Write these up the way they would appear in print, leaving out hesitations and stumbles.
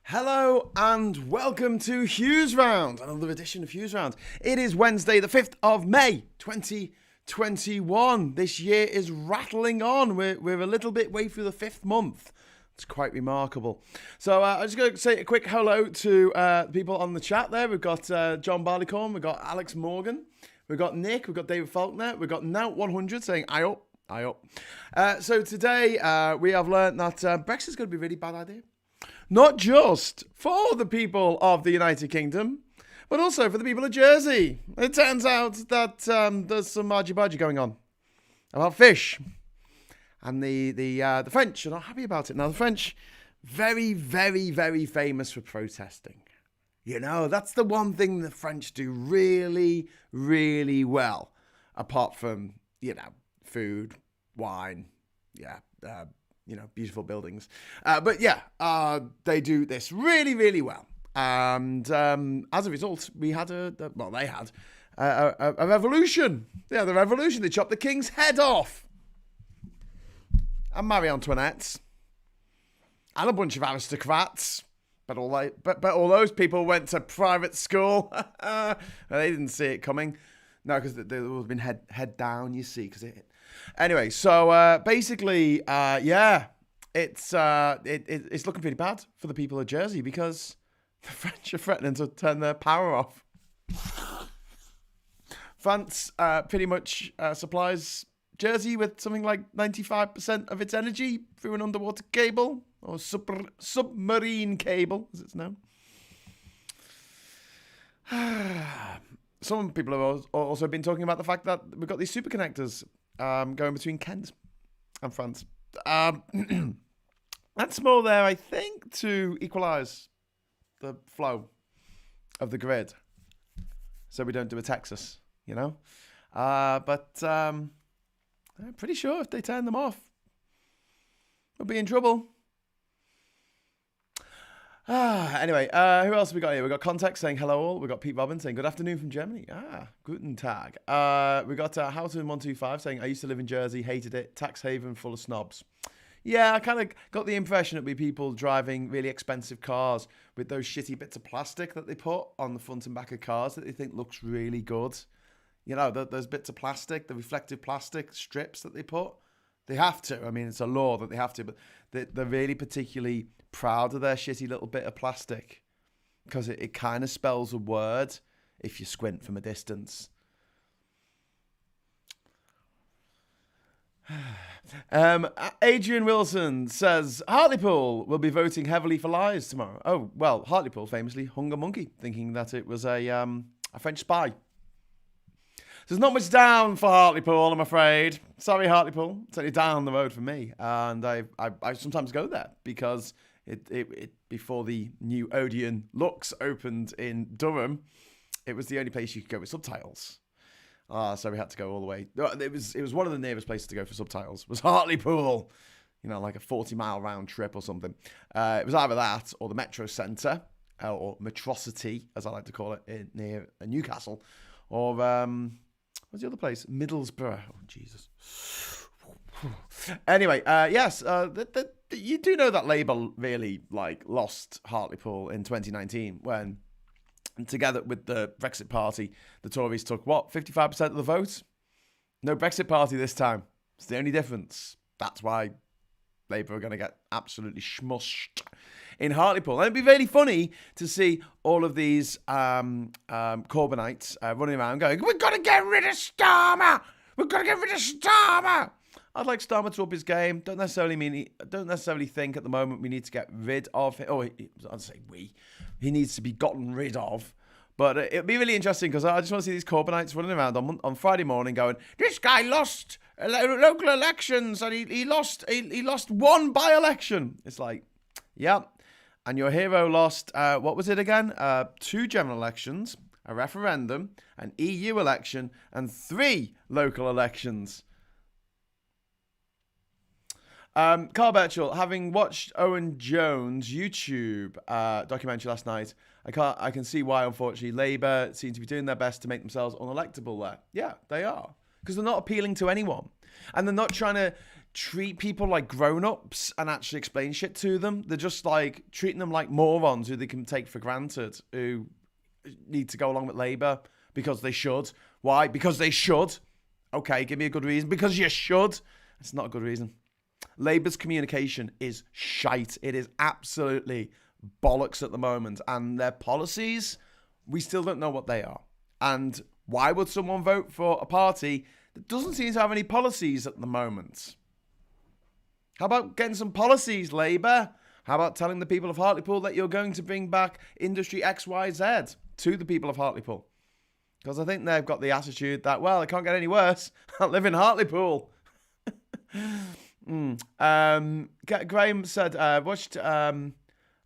Hello and welcome to HughesRound, another edition of HughesRound. It is Wednesday, the 5th of May, 2021. This year is rattling on. We're a little bit way through the fifth month. It's quite remarkable. So I'm just going to say a quick hello to the people on the chat there. We've got John Barleycorn, we've got Alex Morgan, we've got Nick, we've got David Faulkner, we've got Nout100 saying, I up. So today we have learnt that Brexit's going to be a really bad idea. Not just for the people of the United Kingdom, but also for the people of Jersey. It turns out that there's some argy-bargy going on about fish. And the French are not happy about it. Now, the French, very, very, very famous for protesting. You know, that's the one thing the French do really, really well. Apart from, food, wine, beautiful buildings. But they do this really, really well. And as a result, they had a revolution. Yeah, the revolution. They chopped the king's head off. And Marie Antoinette. And a bunch of aristocrats. But all those people went to private school. They didn't see it coming. No, because they would have been head down, you see. Anyway, so basically, it's looking pretty bad for the people of Jersey because the French are threatening to turn their power off. France pretty much supplies Jersey with something like 95% of its energy through an underwater cable, or submarine cable, as it's known. Some people have also been talking about the fact that we've got these super connectors going between Kent and France. That's more there, I think, to equalise the flow of the grid, so we don't do a Texas, But I'm pretty sure if they turn them off, we'll be in trouble. Anyway, who else have we got here? We've got Context saying hello all. We've got Pete Robbins saying good afternoon from Germany. Guten Tag. We've got Houghton125 saying I used to live in Jersey, hated it, tax haven full of snobs. Yeah, I kind of got the impression it'd be people driving really expensive cars with those shitty bits of plastic that they put on the front and back of cars that they think looks really good. Those bits of plastic, the reflective plastic strips that they put. They have to. I mean, it's a law that they have to, but they're really particularly proud of their shitty little bit of plastic because it kind of spells a word if you squint from a distance. Adrian Wilson says Hartlepool will be voting heavily for lies tomorrow. Oh, well, Hartlepool famously hung a monkey thinking that it was a French spy. There's not much down for Hartlepool, I'm afraid. Sorry, Hartlepool. It's only down the road for me. And I sometimes go there because it before the new Odeon Lux opened in Durham, it was the only place you could go with subtitles. So we had to go all the way. It was one of the nearest places to go for subtitles. Was Hartlepool. Like a 40-mile round trip or something. It was either that or the Metro Centre, or Metrocity, as I like to call it, near Newcastle. Or... what's the other place? Middlesbrough. Oh, Jesus. Anyway, yes, you do know that Labour really lost Hartlepool in 2019 when, together with the Brexit Party, the Tories took, 55% of the vote? No Brexit Party this time. It's the only difference. That's why Labour are going to get absolutely smushed in Hartlepool. And it'd be really funny to see all of these Corbynites running around going, we've got to get rid of Starmer! We've got to get rid of Starmer! I'd like Starmer to up his game. Don't necessarily think at the moment we need to get rid of him. I'd say we. He needs to be gotten rid of. But it'd be really interesting because I just want to see these Corbynites running around on Friday morning going, this guy lost local elections and he lost one by-election. It's like, yeah. And your hero lost, what was it again? 2 general elections, a referendum, an EU election, and 3 local elections. Carl Birchall, having watched Owen Jones' YouTube documentary last night, I can see why, unfortunately, Labour seem to be doing their best to make themselves unelectable there. Yeah, they are. Because they're not appealing to anyone. And they're not trying to treat people like grown-ups and actually explain shit to them. They're just like treating them like morons who they can take for granted, who need to go along with Labour because they should. Why? Because they should. Okay, give me a good reason. Because you should. It's not a good reason. Labour's communication is shite. It is absolutely bollocks at the moment. And their policies, we still don't know what they are. And why would someone vote for a party that doesn't seem to have any policies at the moment? How about getting some policies, Labour? How about telling the people of Hartlepool that you're going to bring back industry XYZ to the people of Hartlepool? Because I think they've got the attitude that, well, it can't get any worse. I live in Hartlepool. Graham said, watched a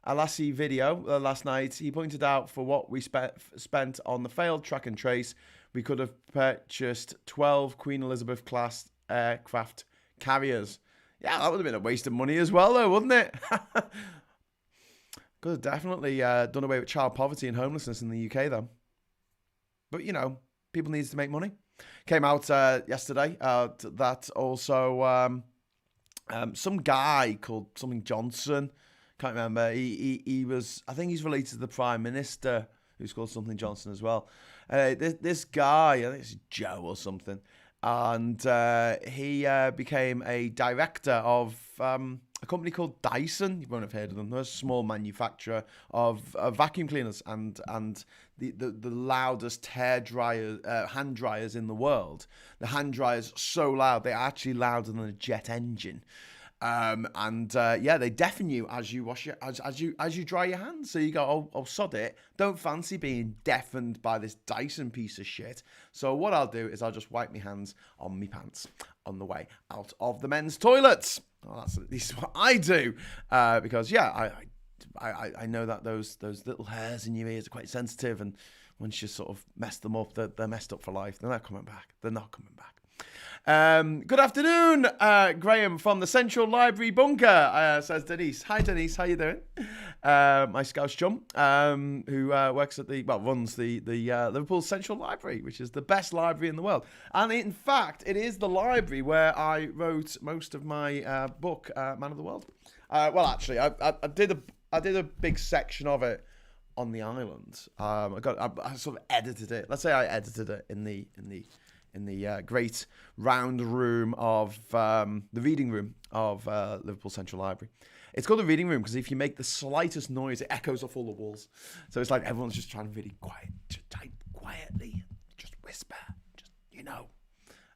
Lassie video last night. He pointed out for what we spent on the failed track and trace, we could have purchased 12 Queen Elizabeth class aircraft carriers. Yeah, that would have been a waste of money as well, though, wouldn't it? Could have definitely done away with child poverty and homelessness in the UK, though. But, you know, people need to make money. Came out yesterday that also some guy called something Johnson, can't remember, he was, I think he's related to the Prime Minister, who's called something Johnson as well. This guy, I think it's Joe or something, and he became a director of a company called Dyson. You won't have heard of them. They're a small manufacturer of vacuum cleaners and the loudest hand dryers in the world. The hand dryers so loud, they're actually louder than a jet engine. They deafen you as you wash as you dry your hands. So you go, oh, sod it. Don't fancy being deafened by this Dyson piece of shit. So what I'll do is I'll just wipe my hands on my pants on the way out of the men's toilets. Well, that's at least what I do. Because I know that those little hairs in your ears are quite sensitive, and once you sort of mess them up, they're messed up for life. They're not coming back. Good afternoon, Graham from the Central Library bunker, says Denise. Hi, Denise. How you doing? My Scouse chum, who works at runs the Liverpool Central Library, which is the best library in the world. And in fact, it is the library where I wrote most of my book, Man of the World. Actually, I did a big section of it on the island. I sort of edited it. Let's say I edited it in the great round room of the reading room of Liverpool Central Library. It's called the reading room because if you make the slightest noise, it echoes off all the walls. So it's like everyone's just trying to really type quietly, just whisper,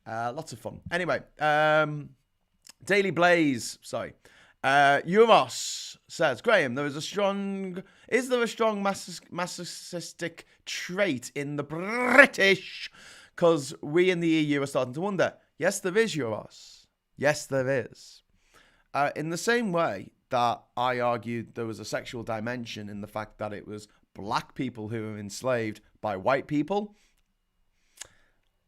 lots of fun. Anyway, Daily Blaze, sorry. Euros says, Graham, is there a strong masochistic trait in the British? Because we in the EU are starting to wonder. Yes, there is, Euros. Yes, there is. In the same way that I argued there was a sexual dimension in the fact that it was black people who were enslaved by white people,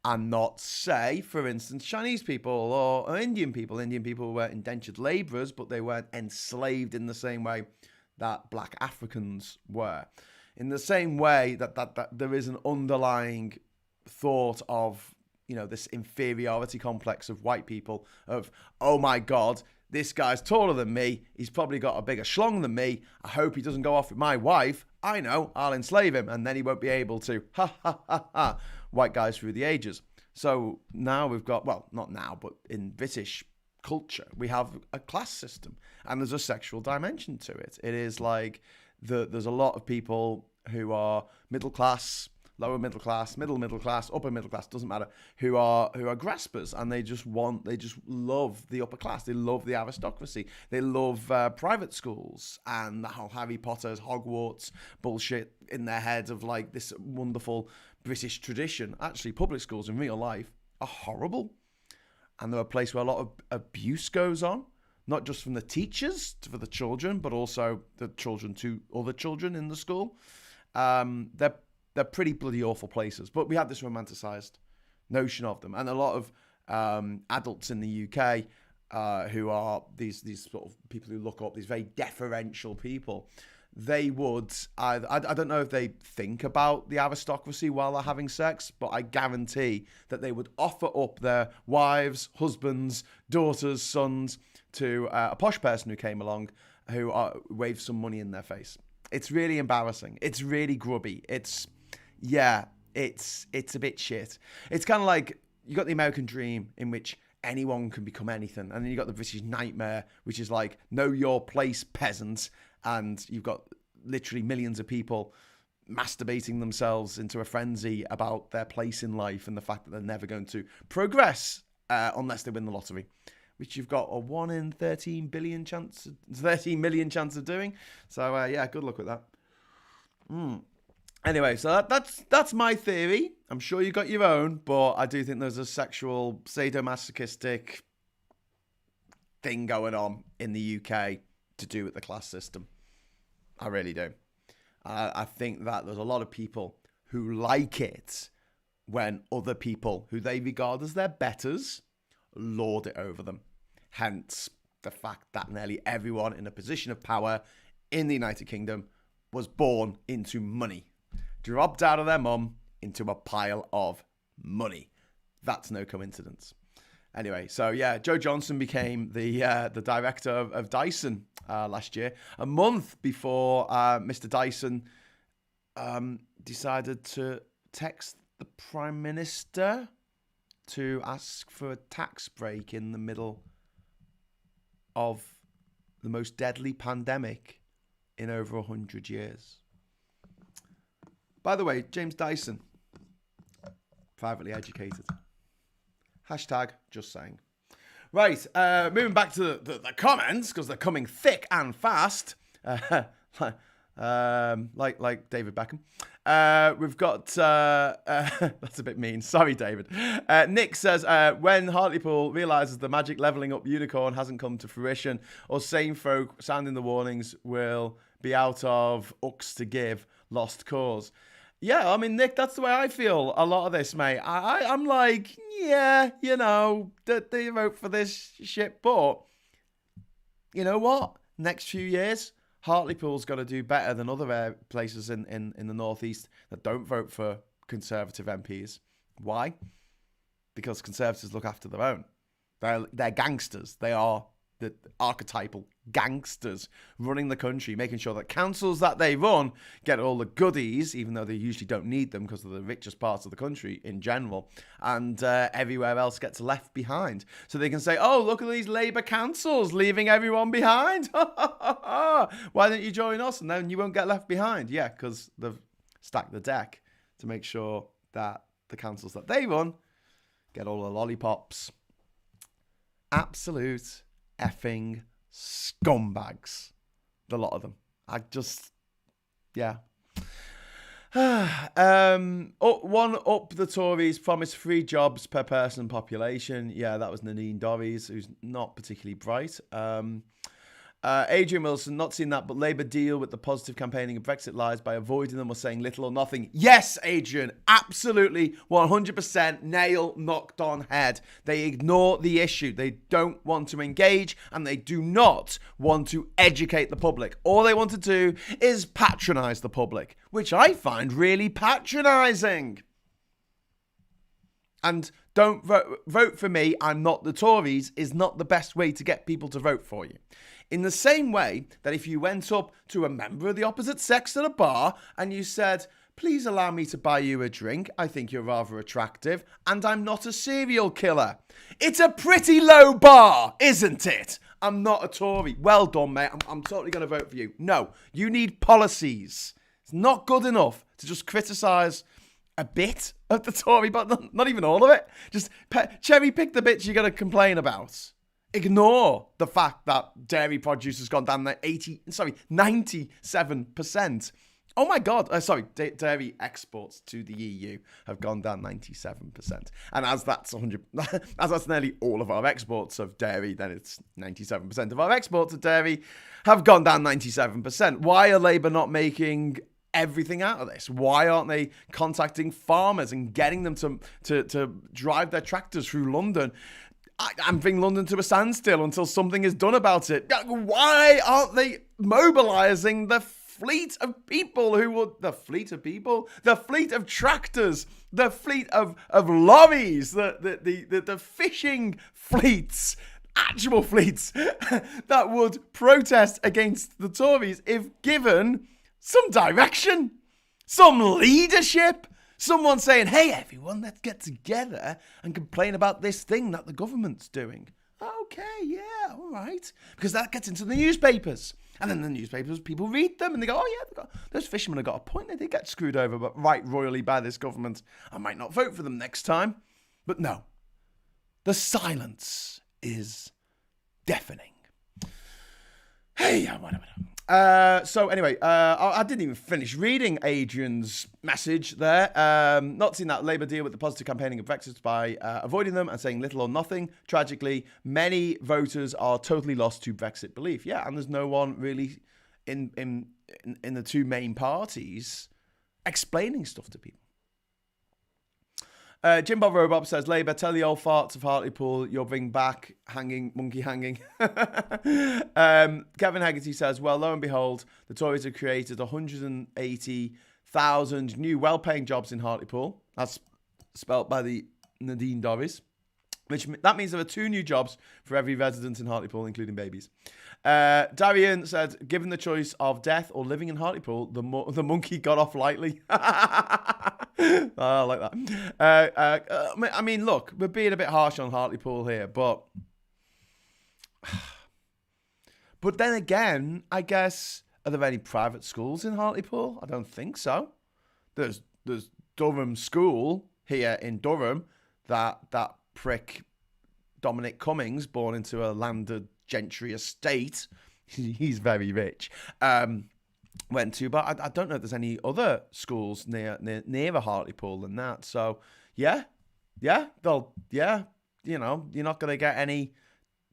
and not, say, for instance, Chinese people or Indian people. Indian people were indentured labourers, but they weren't enslaved in the same way that black Africans were. In the same way that there is an underlying thought of, this inferiority complex of white people of, oh my God, this guy's taller than me. He's probably got a bigger schlong than me. I hope he doesn't go off with my wife. I know, I'll enslave him and then he won't be able to. Ha, ha, ha, ha. White guys through the ages. So now we've got, not now, but in British culture, we have a class system and there's a sexual dimension to it. It is like there's a lot of people who are middle class, lower middle class, middle class, upper middle class, doesn't matter, who are graspers, and they just love the upper class. They love the aristocracy. They love private schools and the whole Harry Potter's Hogwarts bullshit in their heads of like this wonderful British tradition. Actually, public schools in real life are horrible, and they're a place where a lot of abuse goes on, not just from the teachers for the children, but also the children to other children in the school. They're pretty bloody awful places, but we have this romanticized notion of them. And a lot of adults in the UK who are these sort of people who look up, these very deferential people, they would either, I don't know if they think about the aristocracy while they're having sex, but I guarantee that they would offer up their wives, husbands, daughters, sons to a posh person who came along who waved some money in their face. It's really embarrassing. It's really grubby. It's a bit shit. It's kind of like you got the American dream in which anyone can become anything. And then you got the British nightmare, which is like, know your place, peasants. And you've got literally millions of people masturbating themselves into a frenzy about their place in life and the fact that they're never going to progress unless they win the lottery, which you've got a 1 in 13 million chance of doing. So yeah, good luck with that. Anyway, so that's my theory. I'm sure you got your own, but I do think there's a sexual sadomasochistic thing going on in the UK to do with the class system. I really do. I think that there's a lot of people who like it when other people who they regard as their betters lord it over them. Hence the fact that nearly everyone in a position of power in the United Kingdom was born into money. Dropped out of their mum into a pile of money. That's no coincidence. Anyway, so yeah, Joe Johnson became the director of Dyson last year, a month before Mr. Dyson decided to text the Prime Minister to ask for a tax break in the middle of the most deadly pandemic in over 100 years. By the way, James Dyson, privately educated. Hashtag just saying. Right, moving back to the comments, because they're coming thick and fast. Like David Beckham. We've got, that's a bit mean. Sorry, David. Nick says, when Hartlepool realises the magic levelling up unicorn hasn't come to fruition, or sane folk sounding the warnings will be out of ucks to give, lost cause. Yeah, I mean, Nick, that's the way I feel a lot of this, mate. I'm like, yeah, you know, they vote for this shit, but you know what? Next few years, Hartlepool's got to do better than other places in the northeast that don't vote for Conservative MPs. Why? Because Conservatives look after their own. They're gangsters. They are the archetypal gangsters running the country, making sure that councils that they run get all the goodies, even though they usually don't need them because they're the richest parts of the country in general, and everywhere else gets left behind. So they can say, oh, look at these Labour councils leaving everyone behind. Why don't you join us? And then you won't get left behind. Yeah, because they've stacked the deck to make sure that the councils that they run get all the lollipops. Absolute effing scumbags, the lot of them. I just, yeah. One up the Tories promised 3 jobs per person population. Yeah, that was Nadine Dorries, who's not particularly bright. Adrian Wilson, not seen that, but Labour deal with the positive campaigning of Brexit lies by avoiding them or saying little or nothing. Yes, Adrian, absolutely, 100% nail knocked on head. They ignore the issue. They don't want to engage, and they do not want to educate the public. All they want to do is patronise the public, which I find really patronising. And don't vote for me, I'm not the Tories, is not the best way to get people to vote for you. In the same way that if you went up to a member of the opposite sex at a bar and you said, please allow me to buy you a drink, I think you're rather attractive, and I'm not a serial killer. It's a pretty low bar, isn't it? I'm not a Tory. Well done, mate. I'm totally going to vote for you. No, you need policies. It's not good enough to just criticise a bit of the Tory, but not even all of it. Just cherry pick the bits you're going to complain about. Ignore the fact that dairy produce has gone down 97%. Oh my God. Dairy exports to the EU have gone down 97%. And as that's nearly all of our exports of dairy, then it's 97% of our exports of dairy have gone down 97%. Why are Labour not making everything out of this? Why aren't they contacting farmers and getting them to drive their tractors through London? I'm bringing London to a standstill until something is done about it. Why aren't they mobilising the fleet of people who would, the fleet of tractors, the fleet of lorries, the fishing fleets, actual fleets that would protest against the Tories if given some direction, some leadership, someone saying, hey, everyone, let's get together and complain about this thing that the government's doing. Okay, yeah, all right. Because that gets into the newspapers. And then the newspapers, people read them and they go, oh, yeah, those fishermen have got a point. They did get screwed over but right royally by this government. I might not vote for them next time. But no, the silence is deafening. Hey, whatever. So anyway, I didn't even finish reading Adrian's message there. Not seen that Labour deal with the positive campaigning of Brexit by avoiding them and saying little or nothing. Tragically, many voters are totally lost to Brexit belief. Yeah, and there's no one really in the two main parties explaining stuff to people. Jim Bob Robop says, Labour, tell the old farts of Hartlepool you'll bring back monkey hanging. Kevin Hegarty says, well, lo and behold, the Tories have created 180,000 new well-paying jobs in Hartlepool. That's spelt by the Nadine Dorries. That means there are 2 new jobs for every resident in Hartlepool, including babies. Darian said, given the choice of death or living in Hartlepool, the monkey got off lightly. I like that. I mean, look, we're being a bit harsh on Hartlepool here, but then again, I guess, are there any private schools in Hartlepool? I don't think so. There's Durham School here in Durham that prick Dominic Cummings, born into a landed gentry estate, he's very rich, went to, but I don't know if there's any other schools nearer Hartlepool than that. So yeah, you're not going to get any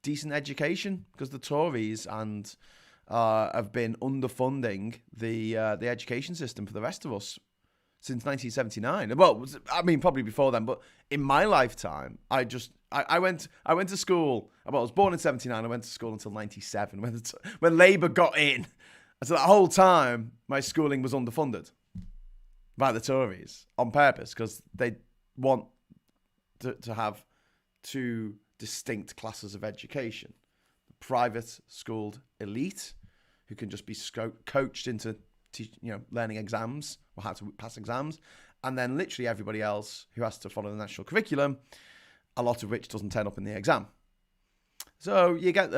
decent education because the Tories have been underfunding the education system for the rest of us since 1979. Well, I mean, probably before then, but in my lifetime, I went to school. Well, I was born in 79. I went to school until 97 when Labour got in. So that whole time, my schooling was underfunded by the Tories on purpose because they want to have 2 distinct classes of education. The private schooled elite who can just be coached into learning exams or how to pass exams, and then literally everybody else who has to follow the national curriculum, a lot of which doesn't turn up in the exam. So you get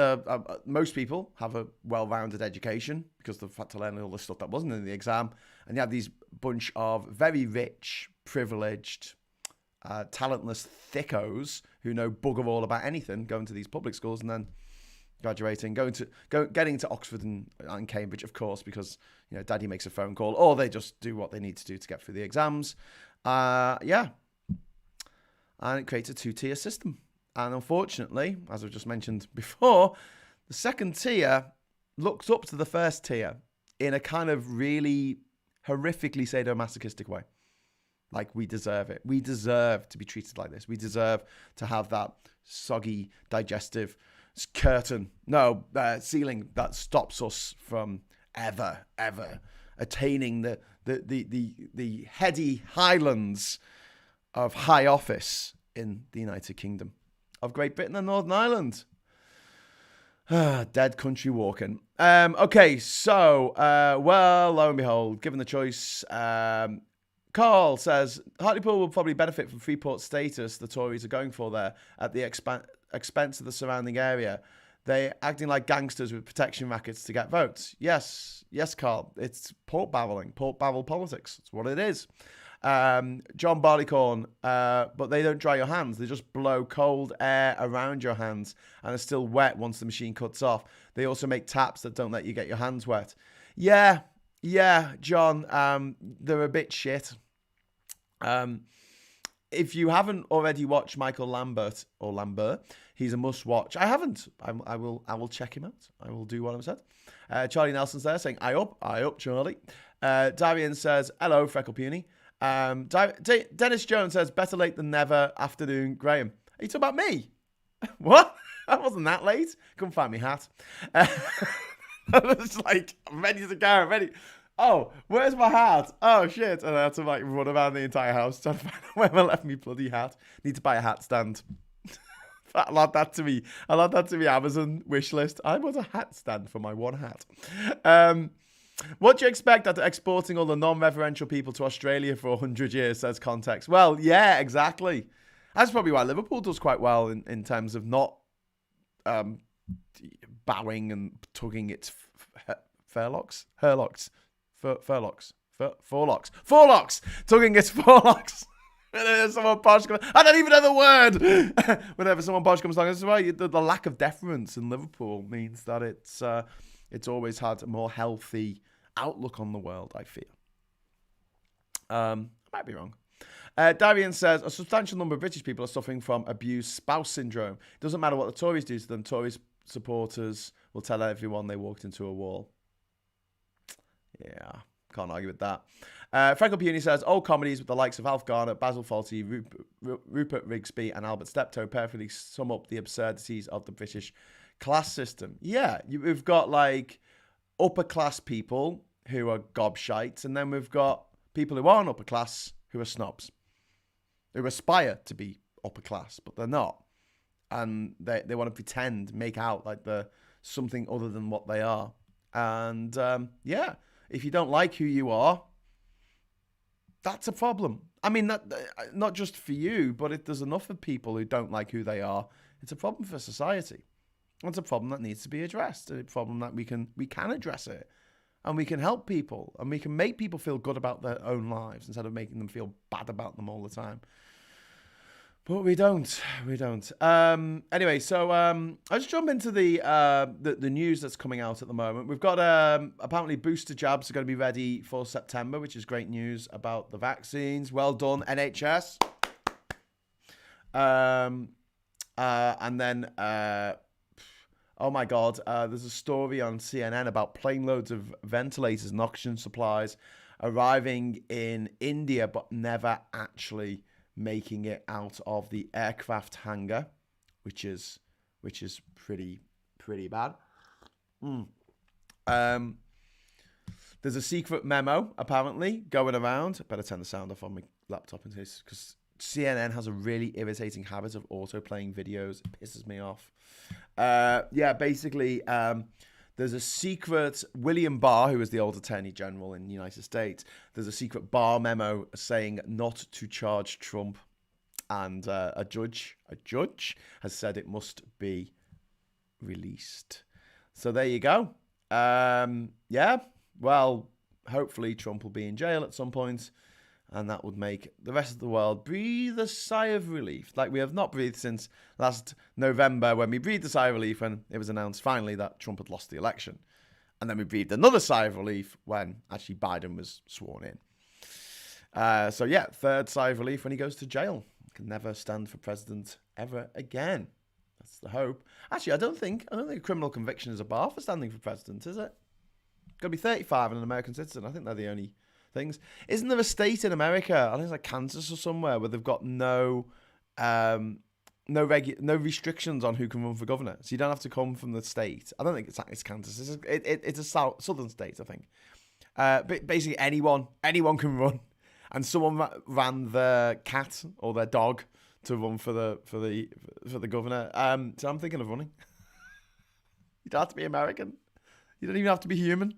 most people have a well-rounded education because they've had to learn all the stuff that wasn't in the exam, and you have these bunch of very rich, privileged, talentless thickos who know bugger all about anything, going to these public schools and then graduating, getting to Oxford and Cambridge, of course, because daddy makes a phone call, or they just do what they need to do to get through the exams. And it creates a 2-tier system. And unfortunately, as I've just mentioned before, the second tier looks up to the first tier in a kind of really horrifically sadomasochistic way. Like, we deserve it. We deserve to be treated like this. We deserve to have that soggy, digestive ceiling that stops us from ever attaining the heady highlands of high office in the United Kingdom of Great Britain and Northern Ireland. Dead country walking. Okay, so, well, lo and behold, given the choice, Carl says, Hartlepool will probably benefit from Freeport status the Tories are going for there at the expense of the surrounding area. They're acting like gangsters with protection rackets to get votes. Yes, Carl. It's pork barrel politics. It's what it is. John Barleycorn, but they don't dry your hands. They just blow cold air around your hands and are still wet once the machine cuts off. They also make taps that don't let you get your hands wet. Yeah, John, they're a bit shit. If you haven't already watched Michael Lambert, he's a must-watch. I haven't. I will check him out. I will do what I've said. Charlie Nelson's there saying, I up, Charlie. Darian says, hello, Freckle Puny. Dennis Jones says, better late than never. Afternoon, Graham. Are you talking about me? What? I wasn't that late. Couldn't find me hat. It's like, I'm ready to go, I'm ready. Oh, where's my hat? Oh, shit. And I had to like run around the entire house trying to find out where I left my bloody hat. Need to buy a hat stand. I'll add that to me. I'll add that to my Amazon wish list. I want a hat stand for my one hat. What do you expect after exporting all the non-reverential people to Australia for 100 years, says Context. Well, yeah, exactly. That's probably why Liverpool does quite well in terms of not bowing and tugging its forelocks, tugging its forelocks. Whenever someone posh comes, I don't even know the word. Whenever someone posh comes along, that's why the lack of deference in Liverpool means that it's always had a more healthy outlook on the world, I fear. I might be wrong. Darian says, a substantial number of British people are suffering from abused spouse syndrome. It doesn't matter what the Tories do to them. Tories supporters will tell everyone they walked into a wall. Yeah, can't argue with that. Franco Puni says, old comedies with the likes of Alf Garner, Basil Fawlty, Rupert Rigsby and Albert Steptoe perfectly sum up the absurdities of the British class system. Yeah, we've got like upper class people who are gobshites, and then we've got people who aren't upper class who are snobs, who aspire to be upper class, but they're not. And they want to pretend, make out like they're something other than what they are. And yeah, if you don't like who you are, that's a problem. I mean, not just for you, but if there's enough of people who don't like who they are, it's a problem for society. It's a problem that needs to be addressed. A problem that we can address it, and we can help people, and we can make people feel good about their own lives instead of making them feel bad about them all the time. But we don't. Anyway, so I'll just jump into the news that's coming out at the moment. We've got apparently booster jabs are going to be ready for September, which is great news about the vaccines. Well done, NHS. And then, oh my God, there's a story on CNN about plane loads of ventilators and oxygen supplies arriving in India, but never actually making it out of the aircraft hangar, which is pretty bad. There's a secret memo apparently going around. I better turn the sound off on my laptop in case, because CNN has a really irritating habit of auto playing videos. It pisses me off. Yeah, basically, there's a secret William Barr, who is the old Attorney General in the United States. There's a secret Barr memo saying not to charge Trump, and a judge has said it must be released. So there you go. Yeah, well, hopefully Trump will be in jail at some point, and that would make the rest of the world breathe a sigh of relief. Like we have not breathed since last November, when we breathed a sigh of relief when it was announced finally that Trump had lost the election. And then we breathed another sigh of relief when actually Biden was sworn in. So yeah, third sigh of relief when he goes to jail. Can never stand for president ever again. That's the hope. Actually, I don't think a criminal conviction is a bar for standing for president, is it? Got to be 35 and an American citizen. I think they're the only things. Isn't there a state in America, I think it's like Kansas or somewhere, where they've got no restrictions on who can run for governor, so you don't have to come from the state. I don't think it's Kansas. It's a southern state, I think. But basically, anyone can run, and someone ran their cat or their dog to run for the governor. So I'm thinking of running. You don't have to be American. You don't even have to be human.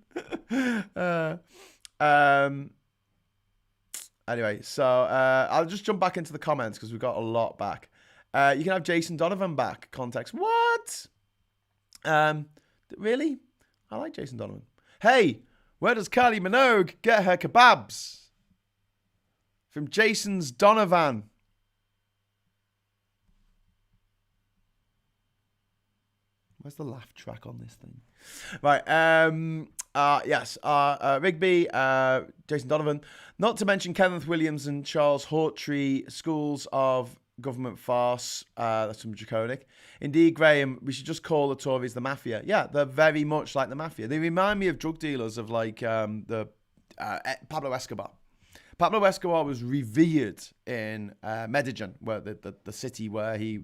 Anyway, so I'll just jump back into the comments because we've got a lot back. You can have Jason Donovan back. Context. What? Really? I like Jason Donovan. Hey, where does Kylie Minogue get her kebabs? From Jason's Donovan. Where's the laugh track on this thing? Right. Yes. Rigby, Jason Donovan. Not to mention Kenneth Williams and Charles Hawtrey, schools of government farce. That's from Draconic. Indeed, Graham, we should just call the Tories the mafia. Yeah, they're very much like the mafia. They remind me of drug dealers of like the Pablo Escobar. Pablo Escobar was revered in Medellin, where the city where he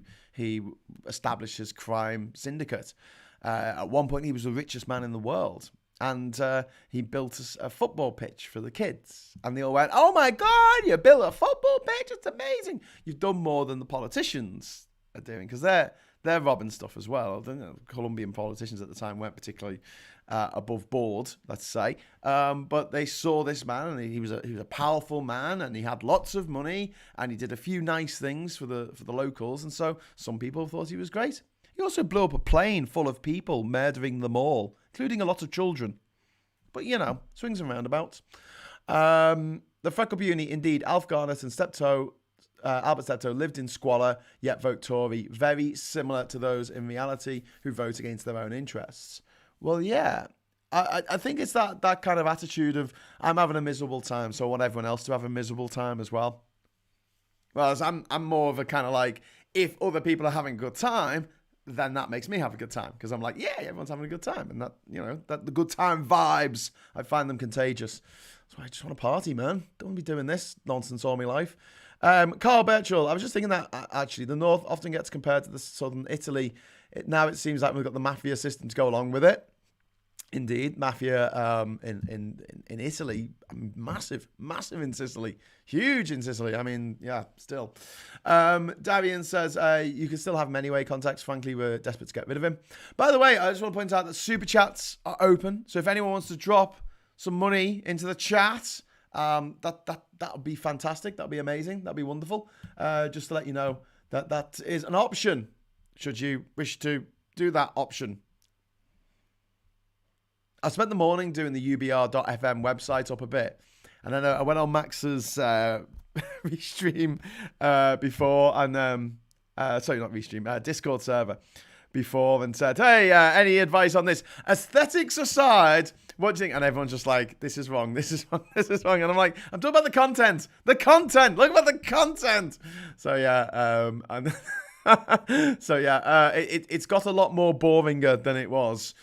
established his crime syndicate. At one point, he was the richest man in the world. And he built a football pitch for the kids. And they all went, "Oh my God, you built a football pitch? It's amazing. You've done more than the politicians are doing." Because they're robbing stuff as well. The Colombian politicians at the time weren't particularly above board, let's say. But they saw this man, and he was a powerful man, and he had lots of money, and he did a few nice things for the locals. And so some people thought he was great. He also blew up a plane full of people, murdering them all, including a lot of children. But, swings and roundabouts. The Freckle Beauty, indeed, Alf Garnett and Albert Steptoe lived in squalor, yet vote Tory, very similar to those in reality who vote against their own interests. Well, yeah, I think it's that kind of attitude of, I'm having a miserable time, so I want everyone else to have a miserable time as well. Whereas I'm more of a kind of like, if other people are having a good time, then that makes me have a good time, because I'm like, yeah, everyone's having a good time, and that the good time vibes, I find them contagious. So I just want to party, man. Don't want to be doing this nonsense all my life. Carl Birchall, I was just thinking that actually the North often gets compared to the Southern Italy. Now it seems like we've got the mafia system to go along with it. Indeed, mafia in Italy, massive in Sicily, huge in Sicily. I mean, yeah, still. Darian says, you can still have him anyway. Contacts, frankly, we're desperate to get rid of him. By the way, I just want to point out that super chats are open. So if anyone wants to drop some money into the chat, that would be fantastic. That'd be amazing. That'd be wonderful. Just to let you know that is an option, should you wish to do that option. I spent the morning doing the ubr.fm website up a bit, and then I went on Max's restream before, and sorry, not restream, Discord server before, and said, "Hey, any advice on this? Aesthetics aside, what do you think?" And everyone's just like, "This is wrong, this is wrong, this is wrong." And I'm like, "I'm talking about the content. The content. Look about the content." So yeah, it's got a lot more boringer than it was.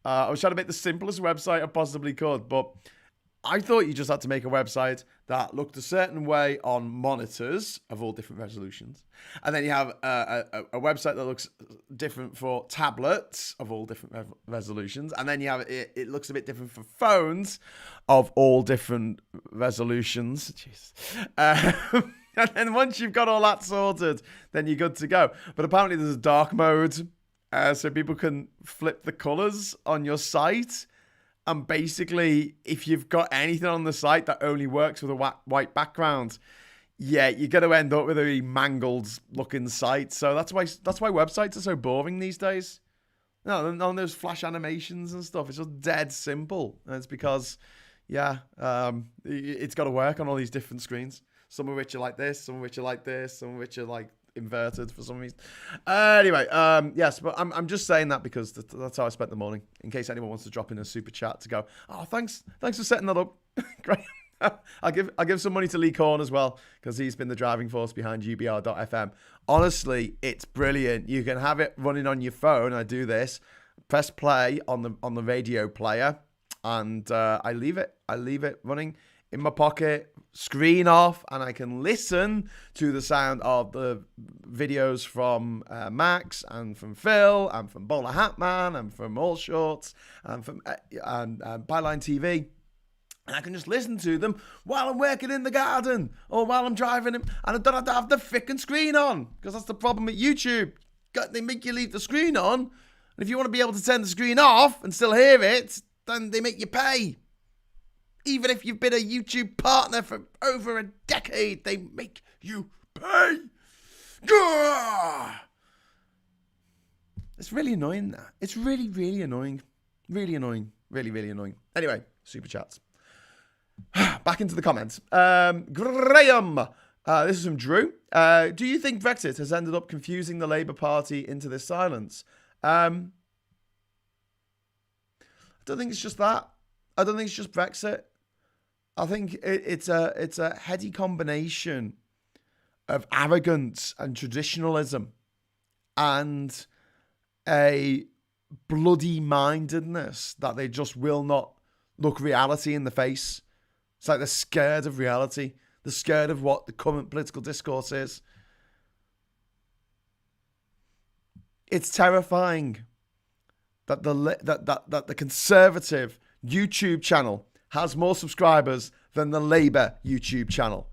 I was trying to make the simplest website I possibly could, but I thought you just had to make a website that looked a certain way on monitors of all different resolutions. And then you have a website that looks different for tablets of all different resolutions. And then you have it looks a bit different for phones of all different resolutions. Jeez. And then once you've got all that sorted, then you're good to go. But apparently there's a dark mode. So people can flip the colors on your site. And basically, if you've got anything on the site that only works with a white background, yeah, you're going to end up with a really mangled looking site. So that's why websites are so boring these days. No, none of those flash animations and stuff. It's just dead simple. And it's because, yeah, it's got to work on all these different screens. Some of which are like this, some of which are like this, some of which are like inverted for some reason. Anyway, yes, but I'm just saying that because that's how I spent the morning. In case anyone wants to drop in a super chat to go, "Oh, thanks for setting that up." Great. I'll give some money to Lee Korn as well, because he's been the driving force behind ubr.fm. Honestly, it's brilliant. You can have it running on your phone. I do this, press play on the radio player, and I leave it running in my pocket, screen off, and I can listen to the sound of the videos from Max and from Phil and from Bowler Hatman and from All Shorts and from Byline TV. And I can just listen to them while I'm working in the garden or while I'm driving, and I don't have to have the frickin' screen on, because that's the problem with YouTube. They make you leave the screen on, and if you want to be able to turn the screen off and still hear it, then they make you pay. Even if you've been a YouTube partner for over a decade, they make you pay. It's really annoying, that. It's really, really annoying. Really annoying. Really, really annoying. Anyway, super chats. Back into the comments. Graham. This is from Drew. Do you think Brexit has ended up confusing the Labour Party into this silence? I don't think it's just that. I don't think it's just Brexit. I think it's a heady combination of arrogance and traditionalism and a bloody mindedness that they just will not look reality in the face. It's like they're scared of reality. They're scared of what the current political discourse is. It's terrifying. that the Conservative YouTube channel has more subscribers than the Labour YouTube channel.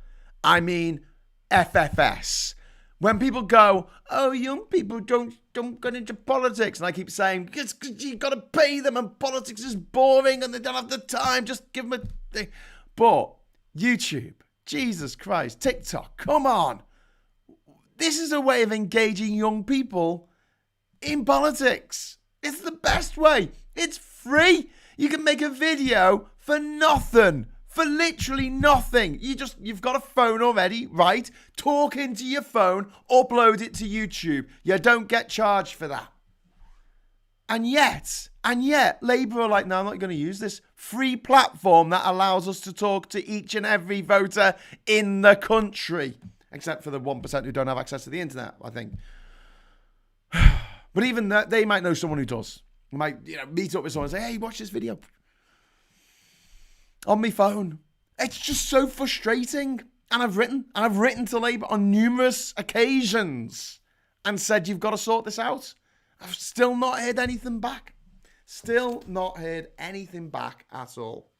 I mean, FFS. When people go, oh, young people don't get into politics, and I keep saying, because you've got to pay them, and politics is boring, and they don't have the time, just give them a thing. But YouTube, Jesus Christ, TikTok, come on. This is a way of engaging young people in politics. It's the best way. It's free. You can make a video for nothing. For literally nothing. You've got a phone already, right? Talk into your phone, upload it to YouTube. You don't get charged for that. And yet, Labour are like, no, I'm not going to use this free platform that allows us to talk to each and every voter in the country. Except for the 1% who don't have access to the internet, I think. But even that, they might know someone who does. They might, meet up with someone and say, hey, watch this video. On my phone. It's just so frustrating. And I've written to Labour on numerous occasions and said, you've got to sort this out. I've still not heard anything back. Still not heard anything back at all.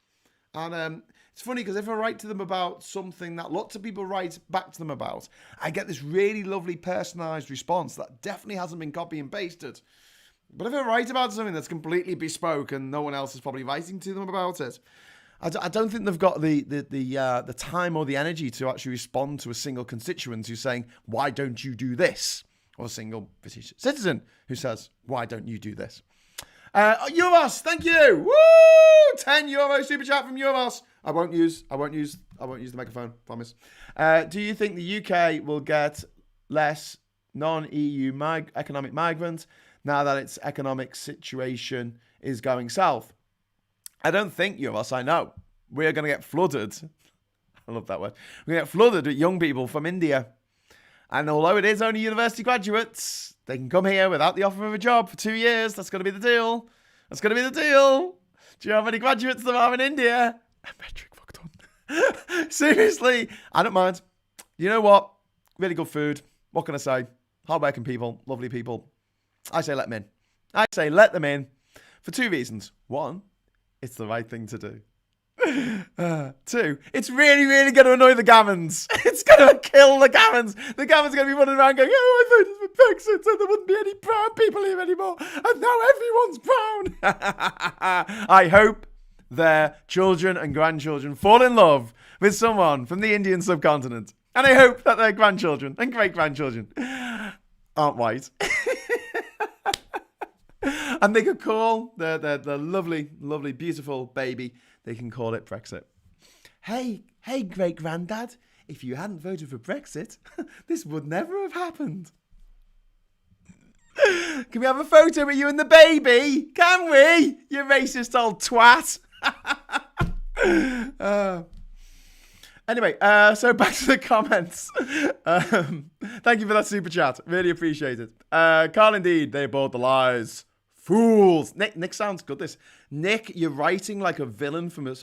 And it's funny because if I write to them about something that lots of people write back to them about, I get this really lovely personalised response that definitely hasn't been copy and pasted. But if I write about something that's completely bespoke and no one else is probably writing to them about it, I don't think they've got the time or the energy to actually respond to a single constituent who's saying, why don't you do this? Or a single British citizen who says, why don't you do this? Euros, thank you. Woo! €10 super chat from Euros. I won't use the megaphone, promise. Do you think the UK will get less non-EU economic migrants now that its economic situation is going south? I don't think, Euros, I know. We're going to get flooded. I love that word. We're going to get flooded with young people from India. And although it is only university graduates, they can come here without the offer of a job for 2 years. That's going to be the deal. That's going to be the deal. Do you know how many graduates there are in India? Metric fucked on. Seriously, I don't mind. You know what? Really good food. What can I say? Hardworking people, lovely people. I say let them in. I say let them in for 2 reasons. 1, it's the right thing to do. 2, it's really, really going to annoy the Gammons. It's going to kill the Gammons. The Gammons are going to be running around going, oh, I voted for Brexit so there wouldn't be any brown people here anymore. And now everyone's brown. I hope their children and grandchildren fall in love with someone from the Indian subcontinent. And I hope that their grandchildren and great-grandchildren aren't white. And they could call the lovely, lovely, beautiful baby, they can call it Brexit. Hey, great-granddad, if you hadn't voted for Brexit, this would never have happened. Can we have a photo with you and the baby? Can we? You racist old twat. Anyway, so back to the comments. Thank you for that super chat. Really appreciate it. Carl, indeed, they bought the lies. Fools. Nick sounds good, this. Nick, you're writing like a villain from a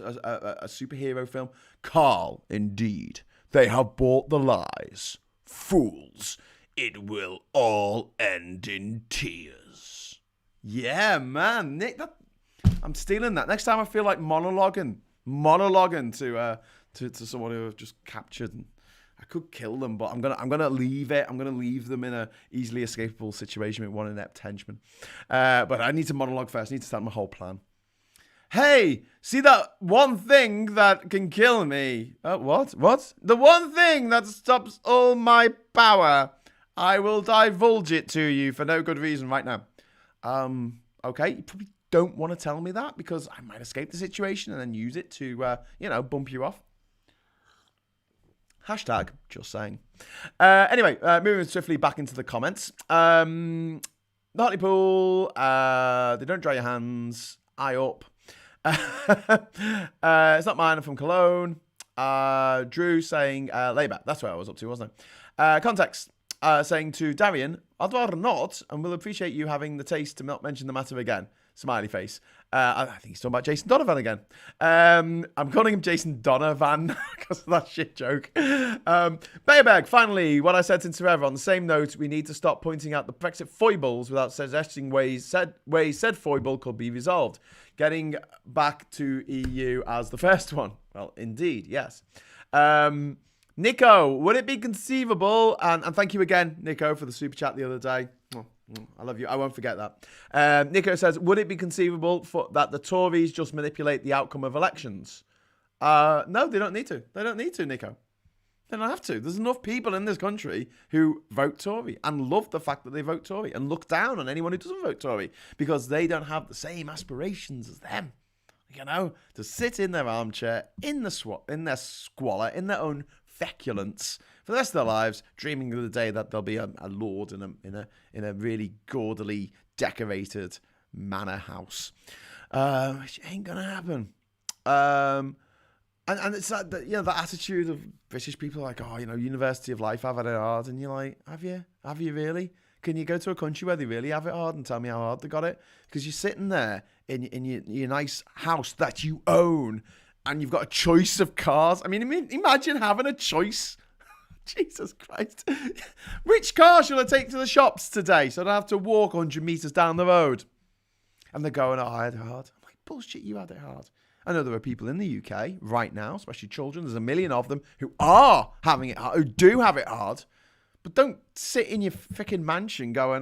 superhero film. Carl, indeed, they have bought the lies. Fools. It will all end in tears. Yeah, man. Nick, I'm stealing that. Next time I feel like monologuing to someone who I've just captured. And I could kill them, but I'm gonna leave it. I'm gonna leave them in a easily escapable situation with one inept henchman. But I need to monologue first. I need to start my whole plan. Hey, see that one thing that can kill me? What? The one thing that stops all my power. I will divulge it to you for no good reason right now. Okay, you probably don't want to tell me that because I might escape the situation and then use it to, bump you off. Hashtag, just saying. Anyway, moving swiftly back into the comments. The Hartlepool, they don't dry your hands. Eye up. It's not mine, I'm from Cologne. Drew saying, Labour. That's where I was up to, wasn't I? Context. Saying to Darian, I'd rather not, and will appreciate you having the taste to not mention the matter again. Smiley face. I think he's talking about Jason Donovan again. I'm calling him Jason Donovan because of that shit joke. Bayerberg, finally, what I said since forever. On the same note, we need to stop pointing out the Brexit foibles without suggesting ways said foible could be resolved. Getting back to EU as the first one. Well, indeed, yes. Nico, would it be conceivable, and thank you again, Nico, for the super chat the other day. Oh, I love you. I won't forget that. Nico says, would it be conceivable that the Tories just manipulate the outcome of elections? No, they don't need to. They don't need to, Nico. They don't have to. There's enough people in this country who vote Tory and love the fact that they vote Tory and look down on anyone who doesn't vote Tory because they don't have the same aspirations as them. You know, to sit in their armchair, in their squalor, in their own feculence for the rest of their lives, dreaming of the day that there'll be a lord in a really gaudily decorated manor house, which ain't gonna happen. And it's like that attitude of British people, like, oh, University of Life, I've had it hard, and you're like, have you really? Can you go to a country where they really have it hard and tell me how hard they got it? Because you're sitting there in your nice house that you own, and you've got a choice of cars. I mean, imagine having a choice. Jesus Christ. Which car should I take to the shops today so I don't have to walk 100 metres down the road? And they're going, oh, I had it hard. I'm like, bullshit, you had it hard. I know there are people in the UK right now, especially children. There's a million of them who are having it hard, who do have it hard. But don't sit in your freaking mansion going,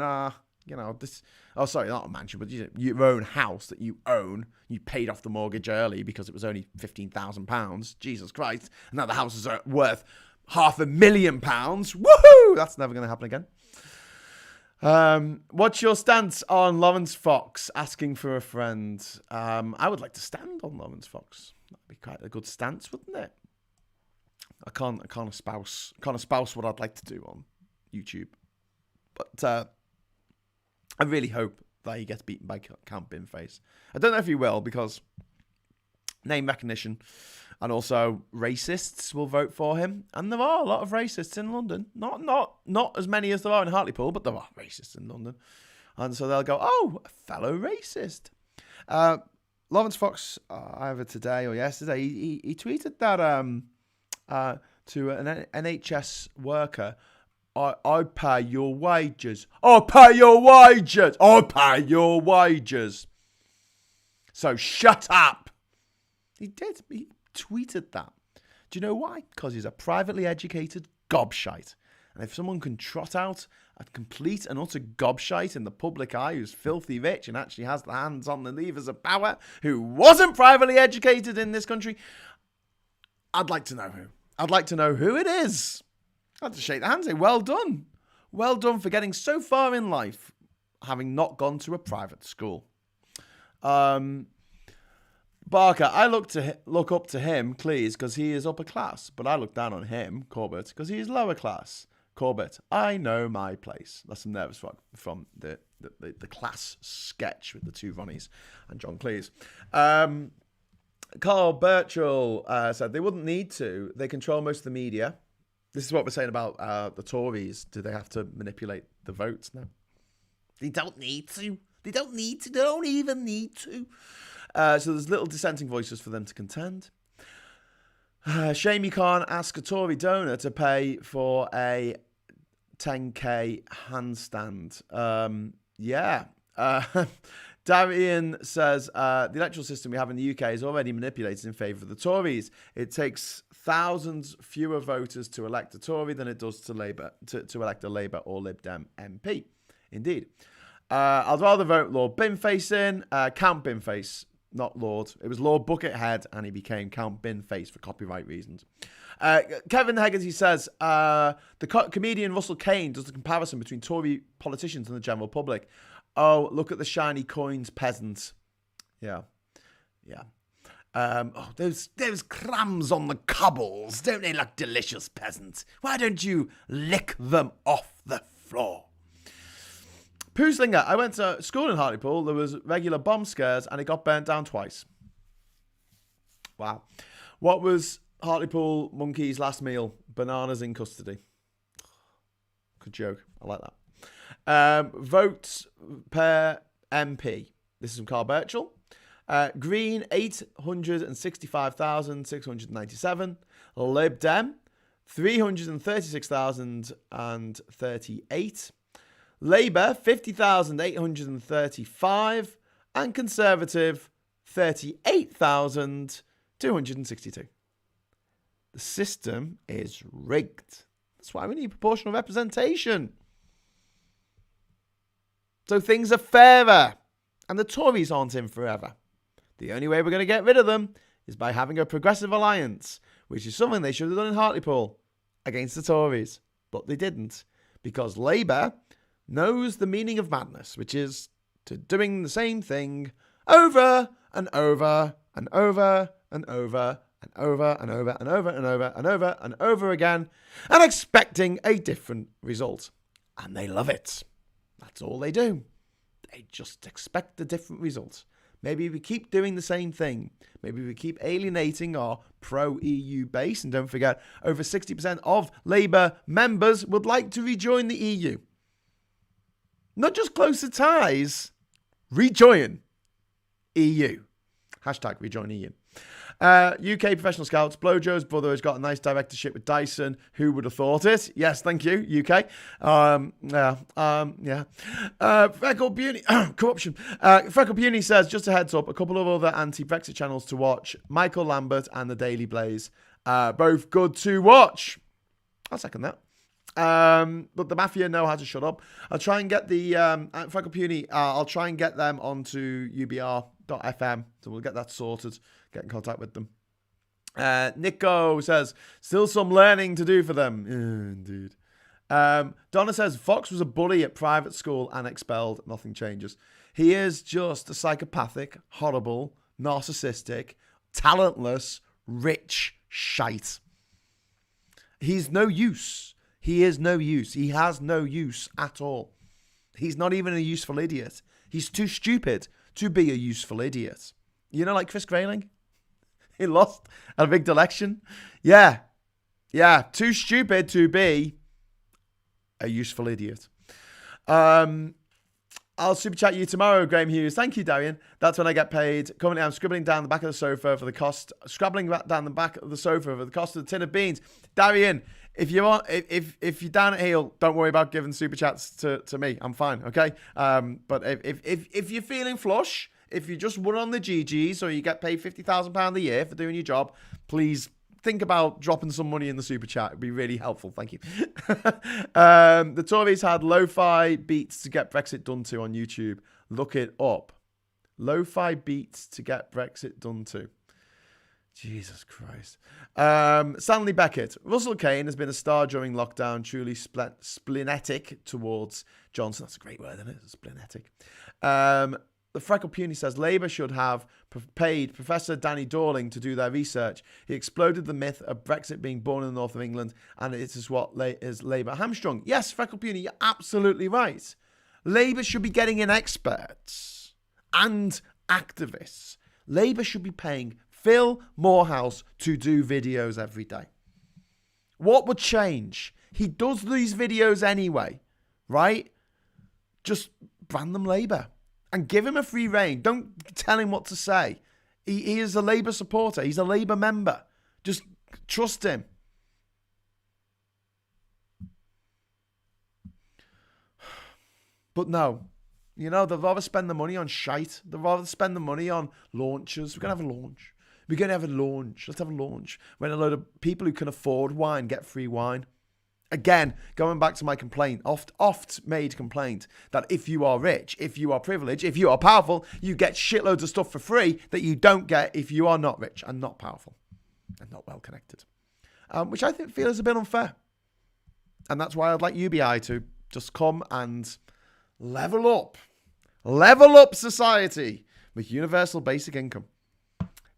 this... Oh, sorry, not a mansion, but your own house that you own. You paid off the mortgage early because it was only £15,000. Jesus Christ. And now the house is worth £500,000. Woohoo! That's never going to happen again. What's your stance on Lawrence Fox asking for a friend? I would like to stand on Lawrence Fox. That'd be quite a good stance, wouldn't it? I can't espouse what I'd like to do on YouTube. But I really hope that he gets beaten by Count Binface. I don't know if he will, because name recognition and also racists will vote for him. And there are a lot of racists in London. Not as many as there are in Hartlepool, but there are racists in London. And so they'll go, oh, a fellow racist. Lawrence Fox, either today or yesterday, he tweeted that to an NHS worker, I pay your wages. I pay your wages. I pay your wages. So shut up. He did. He tweeted that. Do you know why? Because he's a privately educated gobshite. And if someone can trot out a complete and utter gobshite in the public eye who's filthy rich and actually has the hands on the levers of power, who wasn't privately educated in this country, I'd like to know who. I'd like to know who it is. I'd like to shake the hand and say, well done. Well done for getting so far in life, having not gone to a private school. Barker, I look up to him, Cleese, because he is upper class. But I look down on him, Corbett, because he is lower class. Corbett, I know my place. That's some nervous from the class sketch with the two Ronnies and John Cleese. Carl Birchall said they wouldn't need to. They control most of the media. This is what we're saying about the Tories. Do they have to manipulate the votes? No. They don't need to. They don't need to. They don't even need to. So there's little dissenting voices for them to contend. Shame you can't ask a Tory donor to pay for a 10k handstand. Yeah. Darian says, the electoral system we have in the UK is already manipulated in favour of the Tories. It takes thousands fewer voters to elect a Tory than it does to elect a Labour or Lib Dem MP. Indeed. I'd rather vote Lord Binface in. Count Binface, not Lord. It was Lord Buckethead, and he became Count Binface for copyright reasons. Kevin Hegarty says, the comedian Russell Kane does the comparison between Tory politicians and the general public. Oh, look at the shiny coins, peasants. Yeah. Those crumbs on the cobbles, don't they look delicious, peasants? Why don't you lick them off the floor? Pooslinger, I went to school in Hartlepool. There was regular bomb scares, and it got burnt down twice. Wow. What was Hartlepool Monkey's last meal? Bananas in custody. Good joke. I like that. Votes per MP. This is from Carl Birchall. Green, 865,697. Lib Dem, 336,038. Labour, 50,835. And Conservative, 38,262. The system is rigged. That's why we need proportional representation. So things are fairer. And the Tories aren't in forever. The only way we're going to get rid of them is by having a progressive alliance, which is something they should have done in Hartlepool against the Tories. But they didn't, because Labour knows the meaning of madness, which is to doing the same thing over and over and over and over and over and over and over and over and over and over again, and expecting a different result. And they love it. That's all they do. They just expect a different result. Maybe we keep doing the same thing. Maybe we keep alienating our pro-EU base. And don't forget, over 60% of Labour members would like to rejoin the EU. Not just closer ties, rejoin EU. Hashtag rejoin EU. UK professional scouts. Blojo's brother has got a nice directorship with Dyson. Who would have thought it? Yes, thank you, UK. Freckle Beauty. Corruption. Freckle Beauty says, just a heads up, a couple of other anti-Brexit channels to watch. Michael Lambert and the Daily Blaze. Both good to watch. I'll second that. But the Mafia know how to shut up. I'll try and get the Freckle Puny. I'll try and get them onto ubr.fm, so we'll get that sorted. Get in contact with them. Nico says, still some learning to do for them. Indeed. Donna says, Fox was a bully at private school and expelled. Nothing changes. He is just a psychopathic, horrible, narcissistic, talentless, rich shite. He's no use. He is no use. He has no use at all. He's not even a useful idiot. He's too stupid to be a useful idiot. You know, like Chris Grayling? He lost a big election. Yeah. Too stupid to be a useful idiot. I'll super chat you tomorrow, Graham Hughes. Thank you, Darian. That's when I get paid. Currently, I'm scribbling down the back of the sofa for the cost. Scrabbling down the back of the sofa for the cost of the tin of beans. Darian, if you want, if you're down at heel, don't worry about giving super chats to me. I'm fine, okay? But if you're feeling flush, if you just won on the GGs or you get paid £50,000 a year for doing your job, please think about dropping some money in the super chat. It'd be really helpful. Thank you. The Tories had lo-fi beats to get Brexit done to on YouTube. Look it up. Lo-fi beats to get Brexit done to. Jesus Christ. Stanley Beckett. Russell Kane has been a star during lockdown, truly splenetic towards Johnson. That's a great word, isn't it? Splenetic. The Freckle Puny says Labour should have paid Professor Danny Dorling to do their research. He exploded the myth of Brexit being born in the north of England, and it is what is Labour hamstrung. Yes, Freckle Puny, you're absolutely right. Labour should be getting in experts and activists. Labour should be paying Phil Morehouse to do videos every day. What would change? He does these videos anyway, right? Just brand them Labour. And give him a free rein. Don't tell him what to say. He is a Labour supporter. He's a Labour member. Just trust him. But no. You know, they'd rather spend the money on shite. They'd rather spend the money on launches. We're going to have a launch. We're going to have a launch. Let's have a launch. When a load of people who can afford wine get free wine. Again, going back to my complaint, oft made complaint, that if you are rich, if you are privileged, if you are powerful, you get shitloads of stuff for free that you don't get if you are not rich and not powerful and not well connected, which I think feels a bit unfair. And that's why I'd like UBI to just come and level up society with universal basic income.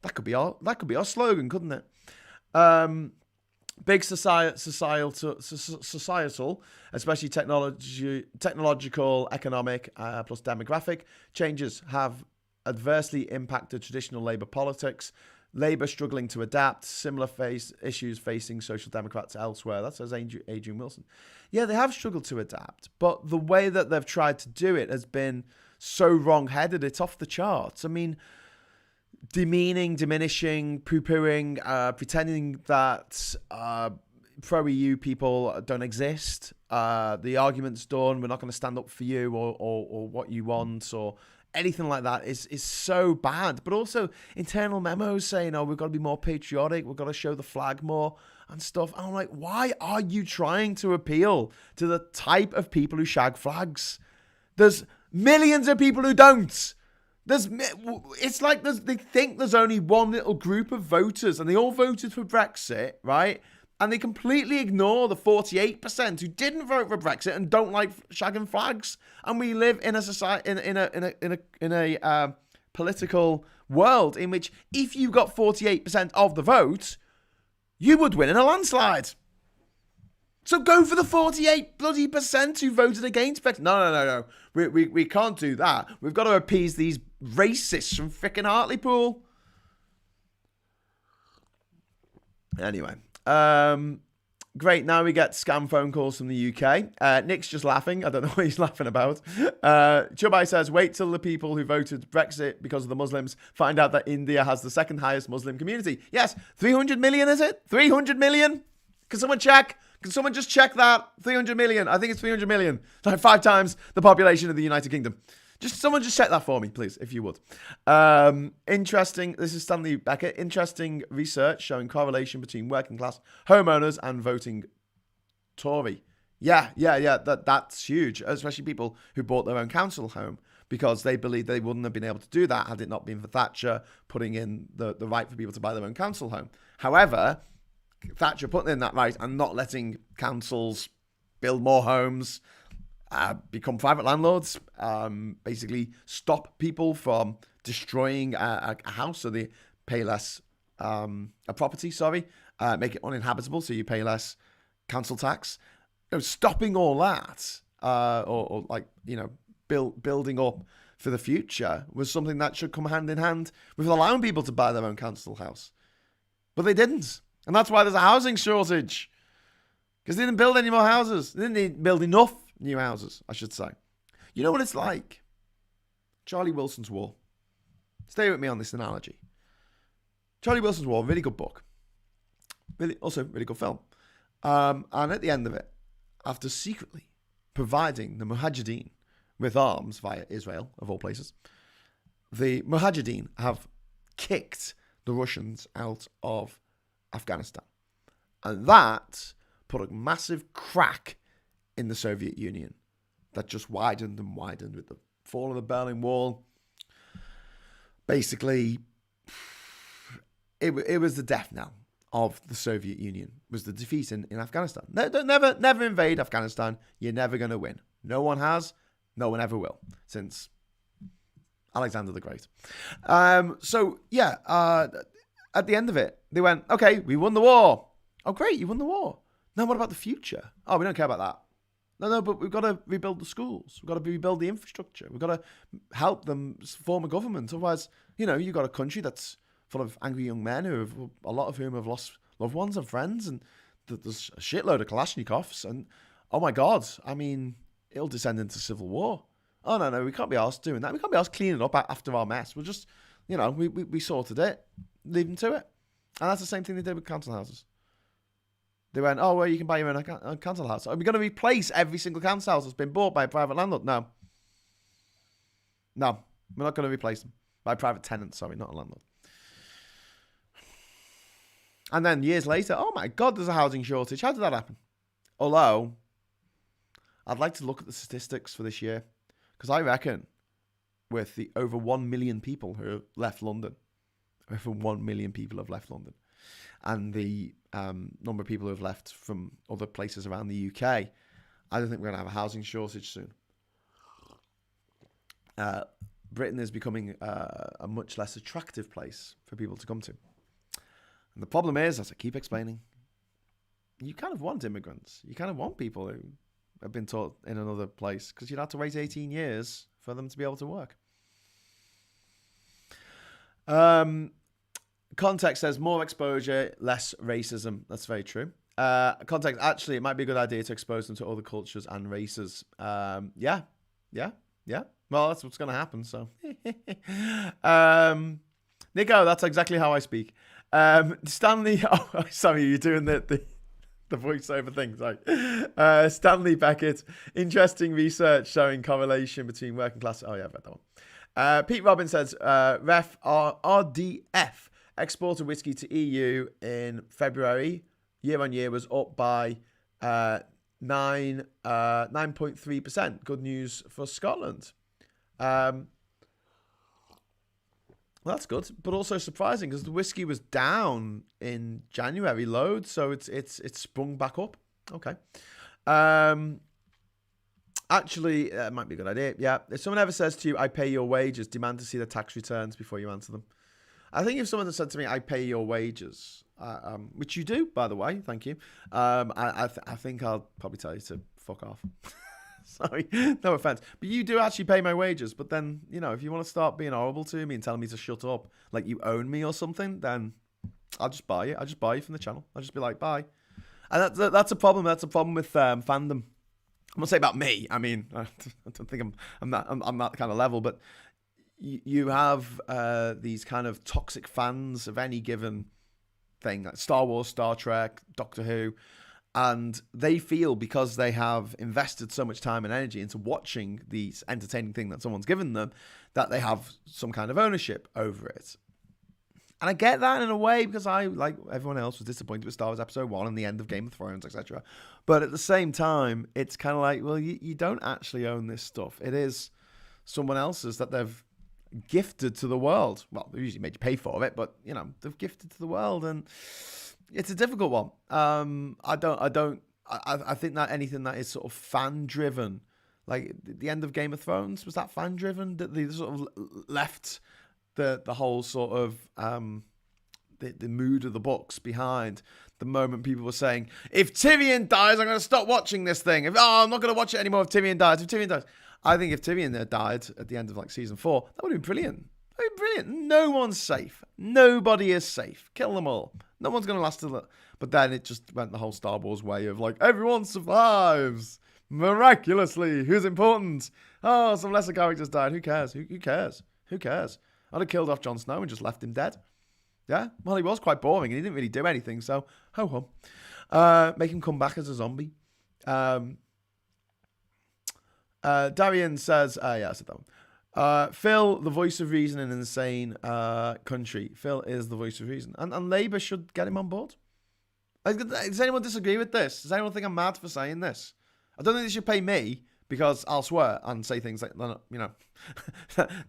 That could be our slogan, couldn't it? Big societal, especially technological, economic, plus demographic changes have adversely impacted traditional Labour politics. Labour struggling to adapt, similar issues facing Social Democrats elsewhere. That says Adrian Wilson. Yeah, they have struggled to adapt, but the way that they've tried to do it has been so wrong-headed, it's off the charts. I mean, demeaning, diminishing, poo-pooing, pretending that pro-EU people don't exist. The argument's done. We're not going to stand up for you or what you want or anything like that is so bad. But also internal memos saying, we've got to be more patriotic. We've got to show the flag more and stuff. And I'm like, why are you trying to appeal to the type of people who shag flags? There's millions of people who don't. It's like they think there's only one little group of voters and they all voted for Brexit, right? And they completely ignore the 48% who didn't vote for Brexit and don't like shagging flags. And we live in a society, in a political world in which if you got 48% of the vote, you would win in a landslide. So go for the 48% who voted against Brexit. No. We can't do that. We've got to appease these racists from frickin' Hartlepool. Anyway. Great. Now we get scam phone calls from the UK. Nick's just laughing. I don't know what he's laughing about. Chubai says, wait till the people who voted Brexit because of the Muslims find out that India has the second highest Muslim community. Yes. 300 million, is it? 300 million? Can someone check? Can someone just check that? 300 million. I think it's 300 million. It's like 5 times the population of the United Kingdom. Someone just check that for me, please, if you would. Interesting. This is Stanley Beckett. Interesting research showing correlation between working class homeowners and voting Tory. Yeah. That's huge, especially people who bought their own council home because they believe they wouldn't have been able to do that had it not been for Thatcher putting in the right for people to buy their own council home. However, Thatcher putting in that right and not letting councils build more homes, become private landlords, basically stop people from destroying a house so they pay less, a property, make it uninhabitable so you pay less council tax. Stopping all that, building up for the future was something that should come hand in hand with allowing people to buy their own council house. But they didn't. And that's why there's a housing shortage. Because they didn't build any more houses. They didn't build enough new houses, I should say. You know what it's like? Charlie Wilson's War. Stay with me on this analogy. Charlie Wilson's War, really good book. Really good film. And at the end of it, after secretly providing the Mujahideen with arms via Israel, of all places, the Mujahideen have kicked the Russians out of Afghanistan. And that put a massive crack in the Soviet Union that just widened and widened with the fall of the Berlin Wall. Basically, it was the death knell of the Soviet Union, was the defeat in Afghanistan. Never invade Afghanistan. You're never going to win. No one has. No one ever will since Alexander the Great. At the end of it, they went, okay, we won the war. Oh, great, you won the war. Now what about the future? Oh, we don't care about that. No, but we've got to rebuild the schools. We've got to rebuild the infrastructure. We've got to help them form a government. Otherwise, you've got a country that's full of angry young men a lot of whom have lost loved ones and friends, and there's a shitload of Kalashnikovs. And, oh my God, it'll descend into civil war. Oh, no, we can't be arsed doing that. We can't be arsed cleaning up after our mess. We'll just, we sorted it. Leave them to it. And that's the same thing they did with council houses. They went, oh, well, you can buy your own council house. Are we going to replace every single council house that's been bought by a private landlord? No, we're not going to replace them. By private tenants, not a landlord. And then years later, oh my God, there's a housing shortage. How did that happen? Although, I'd like to look at the statistics for this year. Because I reckon with the over 1 million people who have left London, over 1 million people have left London, and the number of people who have left from other places around the UK, I don't think we're going to have a housing shortage soon. Britain is becoming a much less attractive place for people to come to. And the problem is, as I keep explaining, you kind of want immigrants. You kind of want people who have been taught in another place, because you'd have to wait 18 years for them to be able to work. Context says more exposure, less racism. That's very true. Context, actually, it might be a good idea to expose them to other cultures and races. Yeah. Well, that's what's going to happen. So, Nico, that's exactly how I speak. Stanley, oh, sorry, you're doing the voiceover thing. Sorry. Stanley Beckett, interesting research showing correlation between working class. Oh, yeah, I've read that one. Pete Robbins says, RDF exported whiskey to EU in February, year on year, was up by 9.3%. Good news for Scotland. Well, that's good, but also surprising because the whiskey was down in January loads, so it's sprung back up. Okay. Actually, it might be a good idea. Yeah. If someone ever says to you, "I pay your wages," demand to see the tax returns before you answer them. I think if someone had said to me, "I pay your wages," which you do, by the way, thank you. I think I'll probably tell you to fuck off. Sorry, no offense, but you do actually pay my wages. But then, if you want to start being horrible to me and telling me to shut up, like you own me or something, then I'll just buy you. I'll just buy you from the channel. I'll just be like, bye. And that's a problem. That's a problem with fandom. I'm not saying about me. I mean, I don't think I'm that kind of level. But you have these kind of toxic fans of any given thing, like Star Wars, Star Trek, Doctor Who. And they feel because they have invested so much time and energy into watching these entertaining thing that someone's given them, that they have some kind of ownership over it. And I get that in a way because I, like everyone else, was disappointed with Star Wars Episode 1 and the end of Game of Thrones, etc. But at the same time, it's kind of like, well, you don't actually own this stuff. It is someone else's that they've gifted to the world. Well, they usually made you pay for it, but, they've gifted to the world, and it's a difficult one. I think that anything that is sort of fan driven, like the end of Game of Thrones, was that fan driven? That they sort of left the whole sort of the mood of the books behind the moment people were saying, if Tyrion dies, I'm going to stop watching this thing. I'm not going to watch it anymore if Tyrion dies. I think if Tyrion died at the end of season 4, that would have been brilliant. No one's safe. Nobody is safe. Kill them all. No one's going to last till that. But then it just went the whole Star Wars way of everyone survives miraculously. Who's important? Oh, some lesser characters died. Who cares? Who cares? Who cares? I'd have killed off Jon Snow and just left him dead. Yeah? Well, he was quite boring and he didn't really do anything, so ho-hum. Make him come back as a zombie. Darian says, yeah, I said that one. Phil, the voice of reason in an insane country. Phil is the voice of reason. And Labour should get him on board. Does anyone disagree with this? Does anyone think I'm mad for saying this? I don't think they should pay me because I'll swear and say things like,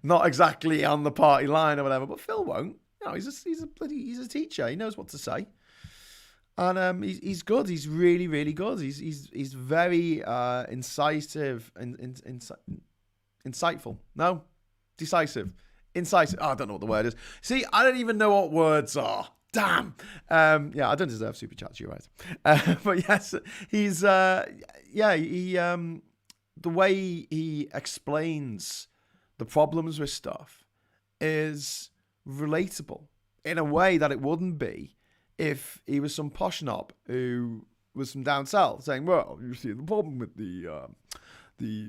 not exactly on the party line or whatever. But Phil won't. He's a teacher. He knows what to say. And he's good. He's really, really good. He's very incisive and insightful. No? Decisive. Incisive. Oh, I don't know what the word is. See, I don't even know what words are. Damn. Yeah, I don't deserve super chats, you're right. But yes, he's, the way he explains the problems with stuff is relatable in a way that it wouldn't be if he was some posh knob who was from down south saying, well, you see, the problem with the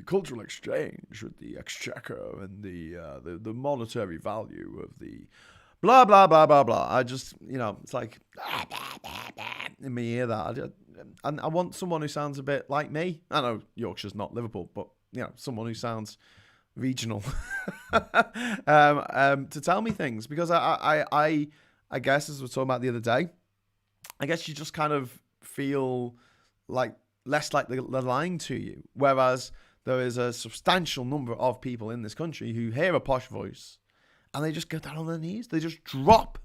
cultural exchange with the exchequer and the monetary value of the blah, blah, blah, blah, blah. I just, it's like, in my ear that. And I want someone who sounds a bit like me. I know Yorkshire's not Liverpool, but, someone who sounds regional to tell me things. Because I guess, as we were talking about the other day, I guess you just kind of feel like less like they're lying to you. Whereas there is a substantial number of people in this country who hear a posh voice and they just get down on their knees. They just drop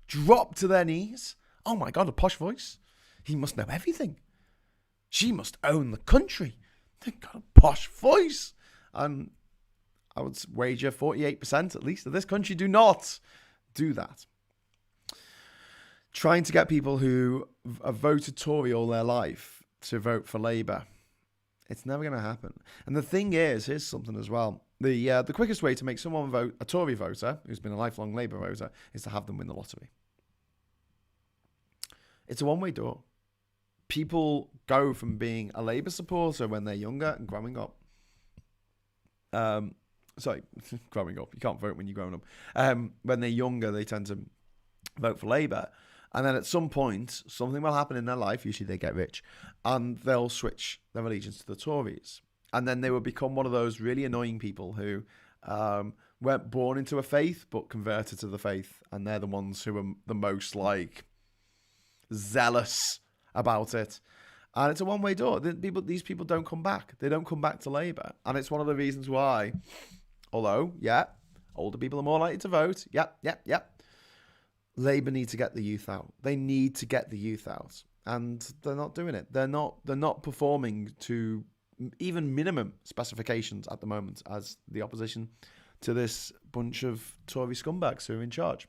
to their knees. Oh my God, a posh voice. He must know everything. She must own the country. They've got a posh voice. And I would wager 48% at least of this country do not do that. Trying to get people who have voted Tory all their life to vote for Labour. It's never going to happen. And the thing is, here's something as well. The quickest way to make someone vote, a Tory voter, who's been a lifelong Labour voter, is to have them win the lottery. It's a one-way door. People go from being a Labour supporter when they're younger and growing up sorry, growing up. You can't vote when you're growing up. When they're younger, they tend to vote for Labour. And then at some point, something will happen in their life. Usually they get rich. And they'll switch their allegiance to the Tories. And then they will become one of those really annoying people who weren't born into a faith, but converted to the faith. And they're the ones who are the most, like, zealous about it. And it's a one-way door. These people don't come back. They don't come back to Labour. And it's one of the reasons why, although, yeah, older people are more likely to vote. Yep. Labour need to get the youth out. They need to get the youth out. And they're not doing it. They're not performing to even minimum specifications at the moment as the opposition to this bunch of Tory scumbags who are in charge.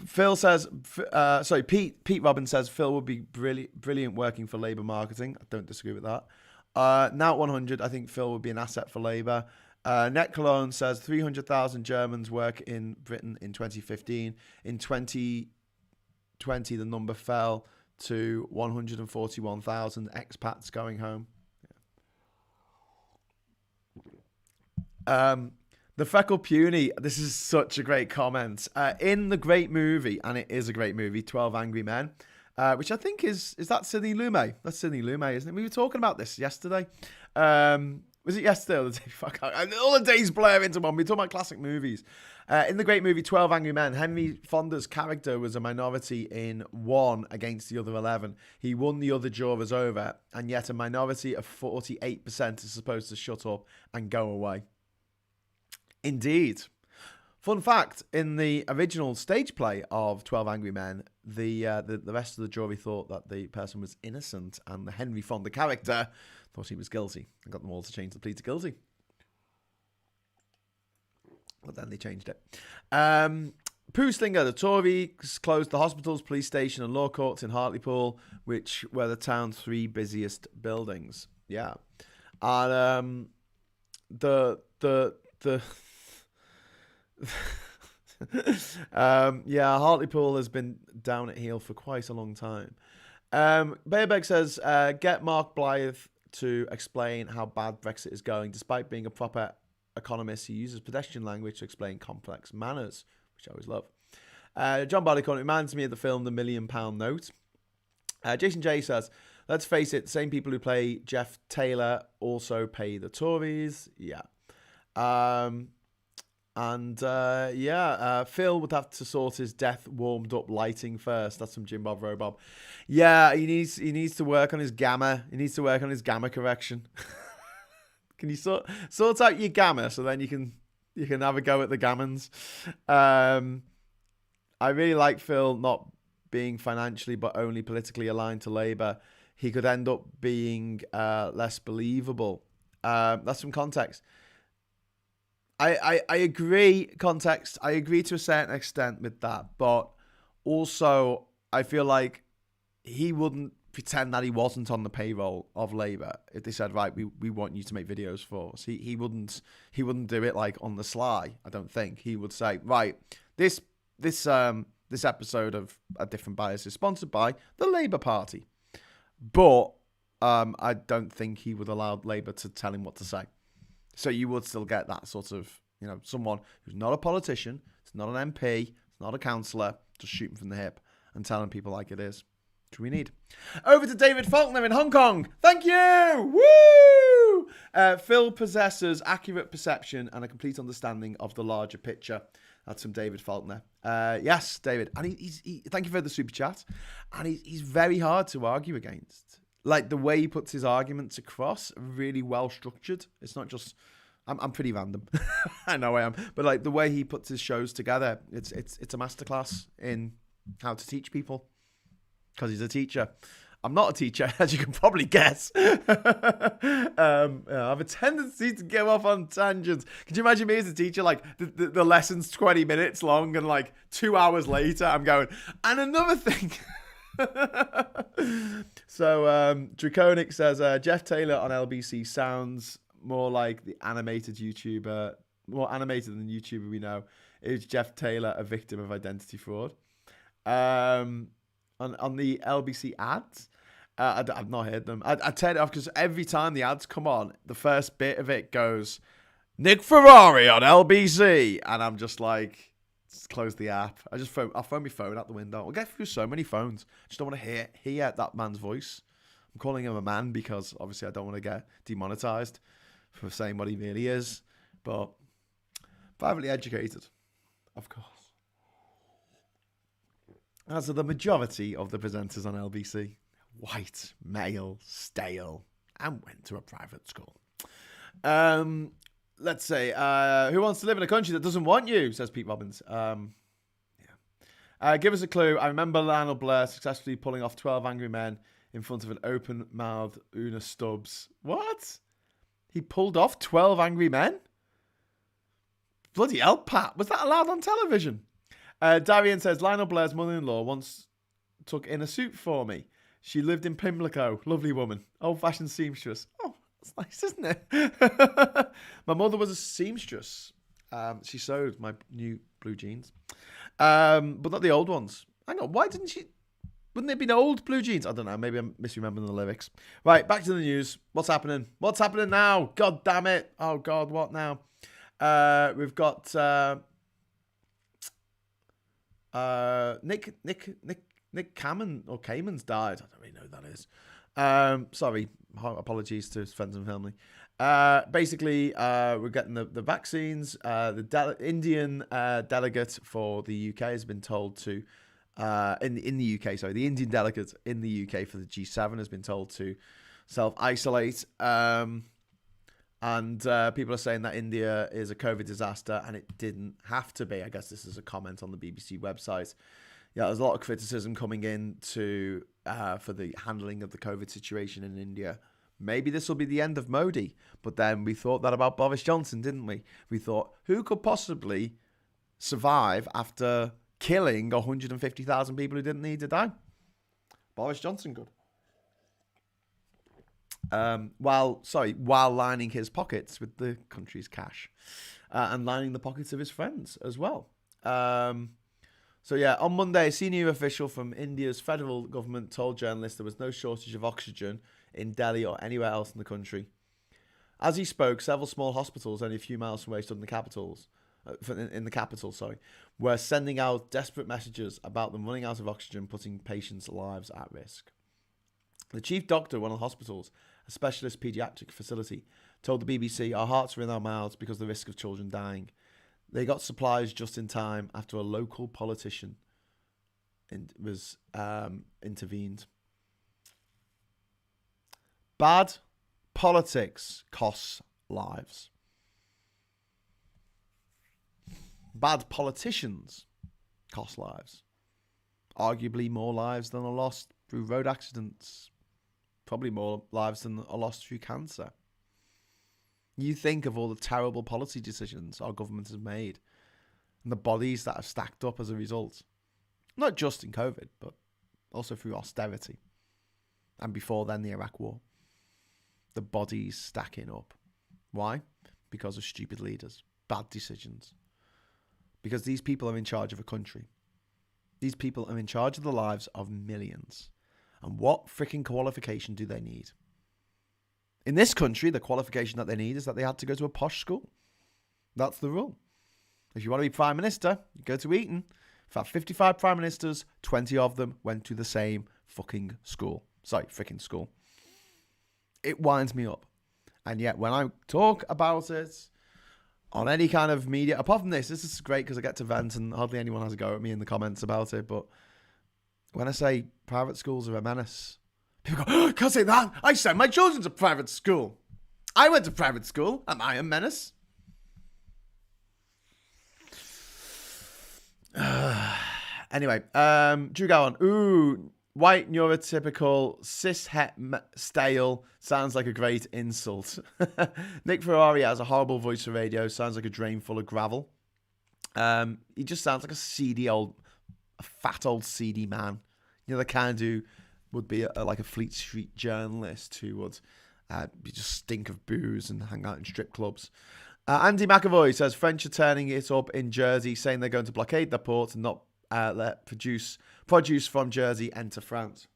Phil says, Pete Robbins says Phil would be brilliant working for Labour marketing. I don't disagree with that. Now 100, I think Phil would be an asset for Labour. Net Cologne says 300,000 Germans work in Britain in 2015. In 2020, the number fell to 141,000 expats going home. The Freckle Puny, this is such a great comment. In the great movie, and it is a great movie, 12 Angry Men, which I think is that Sidney Lumet? That's Sidney Lumet, isn't it? We were talking about this yesterday. Was it yesterday or the day? Fuck, all the days blur into one. We're talking about classic movies. In the great movie 12 Angry Men, Henry Fonda's character was a minority in 1 against the other 11. He won the other jurors over, and yet a minority of 48% is supposed to shut up and go away. Indeed. Fun fact, in the original stage play of 12 Angry Men, the rest of the jury thought that the person was innocent, and the Henry Fonda character thought he was guilty and got them all to change the plea to guilty. But then they changed it. Pooh Stinger, the Tories closed the hospitals, police station and law courts in Hartlepool, which were the town's 3 busiest buildings. Yeah. And Hartlepool has been down at heel for quite a long time. Bayerbeck says, get Mark Blythe to explain how bad Brexit is going. Despite being a proper economist, he uses pedestrian language to explain complex manners, which I always love. John Barleycorn reminds me of the film The £1 Million Note. Jason J says, let's face it, the same people who play Jeff Taylor also pay the Tories. Yeah. Phil would have to sort his death warmed up lighting first. That's from Jim Bob Robob. Yeah, he needs to work on his gamma. He needs to work on his gamma correction. Can you sort out your gamma so then you can have a go at the gammons? I really like Phil not being financially but only politically aligned to Labour. He could end up being less believable. That's from Context. I agree, Context. I agree to a certain extent with that. But also, I feel like he wouldn't pretend that he wasn't on the payroll of Labour if they said, right, we want you to make videos for us. He wouldn't do it like on the sly, I don't think. He would say, right, this episode of A Different Bias is sponsored by the Labour Party. But I don't think he would allow Labour to tell him what to say. So you would still get that sort of, someone who's not a politician, it's not an MP, it's not a councillor, just shooting from the hip and telling people like it is, which we need. Over to David Faulkner in Hong Kong. Thank you! Woo! Phil possesses accurate perception and a complete understanding of the larger picture. That's from David Faulkner. Yes, David. And he thank you for the super chat. And he's very hard to argue against. Like, the way he puts his arguments across, really well structured. It's not just, I'm pretty random. I know I am. But like the way he puts his shows together, it's a masterclass in how to teach people. Because he's a teacher. I'm not a teacher, as you can probably guess. I have a tendency to go off on tangents. Could you imagine me as a teacher, like the lesson's 20 minutes long and like 2 hours later I'm going, and another thing... So Draconic says Jeff Taylor on LBC sounds more like the animated YouTuber, more animated than the YouTuber we know. Is Jeff Taylor a victim of identity fraud? On the LBC ads, I've not heard them. I turn it off because every time the ads come on, the first bit of it goes, Nick Ferrari on LBC. And I'm just like, just close the app. I'll phone my phone out the window. I'll get through so many phones. I just don't want to hear that man's voice. I'm calling him a man because obviously I don't want to get demonetized for saying what he really is. But privately educated, of course. As are the majority of the presenters on LBC. White, male, stale, and went to a private school. Let's say, who wants to live in a country that doesn't want you, says Pete Robbins. Give us a clue. I remember Lionel Blair successfully pulling off 12 angry men in front of an open-mouthed Una Stubbs. What? He pulled off 12 angry men? Bloody hell, Pat. Was that allowed on television? Darian says, Lionel Blair's mother-in-law once took in a suit for me. She lived in Pimlico. Lovely woman. Old-fashioned seamstress. Oh, that's nice, isn't it? My mother was a seamstress. She sewed my new blue jeans. But not the old ones. Hang on, why didn't she... Wouldn't it have been old blue jeans? I don't know. Maybe I'm misremembering the lyrics. Right, back to the news. What's happening? What's happening now? God damn it. Oh, God, what now? We've got Nick Cameron, or Cayman's died. I don't really know who that is. Sorry. Apologies to his friends and family. Basically, we're getting the vaccines. The Indian delegate for the UK has been told to... in the UK, sorry, the Indian delegate in the UK for the G7 has been told to self-isolate. And people are saying that India is a COVID disaster, and it didn't have to be. I guess this is a comment on the BBC website. Yeah, there's a lot of criticism coming in for the handling of the COVID situation in India. Maybe this will be the end of Modi. But then we thought that about Boris Johnson, didn't we? We thought, who could possibly survive after killing 150,000 people who didn't need to die? Boris Johnson could. While lining his pockets with the country's cash. And lining the pockets of his friends as well. So yeah, on Monday, a senior official from India's federal government told journalists there was no shortage of oxygen in Delhi or anywhere else in the country. As he spoke, several small hospitals only a few miles from where he stood in the capital, were sending out desperate messages about them running out of oxygen, putting patients' lives at risk. The chief doctor of one of the hospitals, a specialist paediatric facility, told the BBC, "Our hearts are in our mouths because of the risk of children dying. They got supplies just in time after a local politician intervened." Bad politics costs lives. Bad politicians cost lives. Arguably more lives than are lost through road accidents. Probably more lives than are lost through cancer. You think of all the terrible policy decisions our government has made and the bodies that have stacked up as a result. Not just in COVID, but also through austerity. And before then, the Iraq War. The bodies stacking up. Why? Because of stupid leaders. Bad decisions. Because these people are in charge of a country. These people are in charge of the lives of millions. And what freaking qualification do they need? In this country, the qualification that they need is that they had to go to a posh school. That's the rule. If you want to be Prime Minister, you go to Eton. In fact, 55 Prime Ministers, 20 of them went to the same fucking school. Sorry, freaking school. It winds me up. And yet, when I talk about it on any kind of media, apart from this is great because I get to vent and hardly anyone has a go at me in the comments about it. But when I say private schools are a menace, people go, "Oh, I can't say that. I sent my children to private school. I went to private school. Am I a menace?" Anyway, Drew Gowan. Ooh, white, neurotypical, cis-het, stale. Sounds like a great insult. Nick Ferrari has a horrible voice for radio. Sounds like a drain full of gravel. He just sounds like a fat old seedy man. You know, the kind who would be like a Fleet Street journalist who would just stink of booze and hang out in strip clubs. Andy McAvoy says French are turning it up in Jersey, saying they're going to blockade their ports and not let produce from Jersey enter France.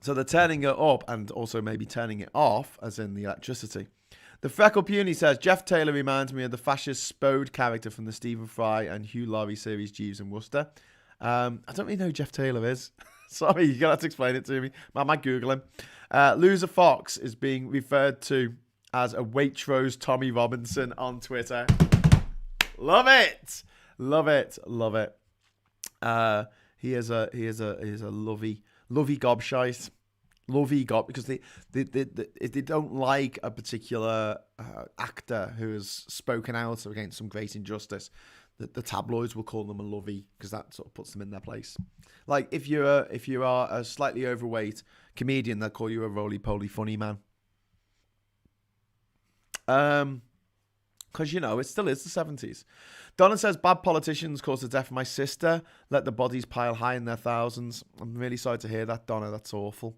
So they're turning it up and also maybe turning it off, as in the electricity. The Freckle Puny says, Jeff Taylor reminds me of the fascist Spode character from the Stephen Fry and Hugh Laurie series Jeeves and Worcester. I don't really know who Jeff Taylor is. Sorry, you're going to have to explain it to me. I might Google him. Loser Fox is being referred to as a Waitrose Tommy Robinson on Twitter. Love it. Love it. Love it. He is a lovey gobshite. Lovey gob, because they don't like a particular actor who has spoken out against some great injustice. The tabloids will call them a lovey because that sort of puts them in their place. Like if you are a slightly overweight comedian, they'll call you a roly-poly funny man. Because, it still is the 70s. Donna says, bad politicians caused the death of my sister. Let the bodies pile high in their thousands. I'm really sorry to hear that, Donna. That's awful.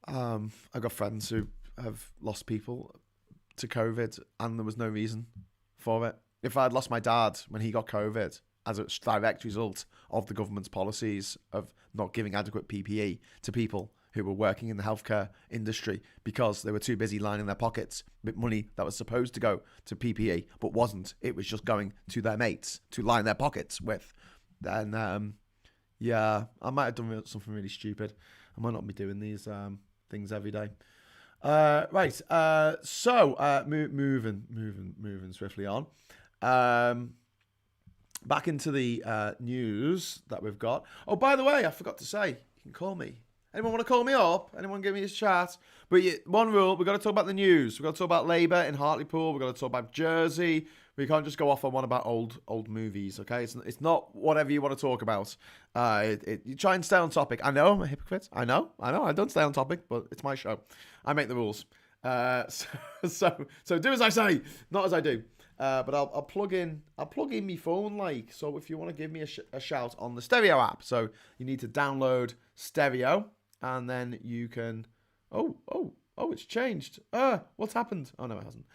I've got friends who have lost people to COVID and there was no reason for it. If I had lost my dad when he got COVID as a direct result of the government's policies of not giving adequate PPE to people who were working in the healthcare industry because they were too busy lining their pockets with money that was supposed to go to PPE but wasn't. It was just going to their mates to line their pockets with. Then, I might have done something really stupid. I might not be doing these things every day. Right. So moving swiftly on. Back into the news that we've got. Oh, by the way, I forgot to say, you can call me. Anyone want to call me up? Anyone give me a chat? But one rule, we've got to talk about the news. We've got to talk about Labour in Hartlepool. We've got to talk about Jersey. We can't just go off on one about old movies, okay? It's not whatever you want to talk about. You try and stay on topic. I know I'm a hypocrite. I know. I don't stay on topic, but it's my show. I make the rules. So do as I say, not as I do. But I'll plug in my phone, like, so if you want to give me a shout on the Stereo app. So you need to download Stereo, and then you can. Oh, it's changed. What's happened? Oh no, it hasn't.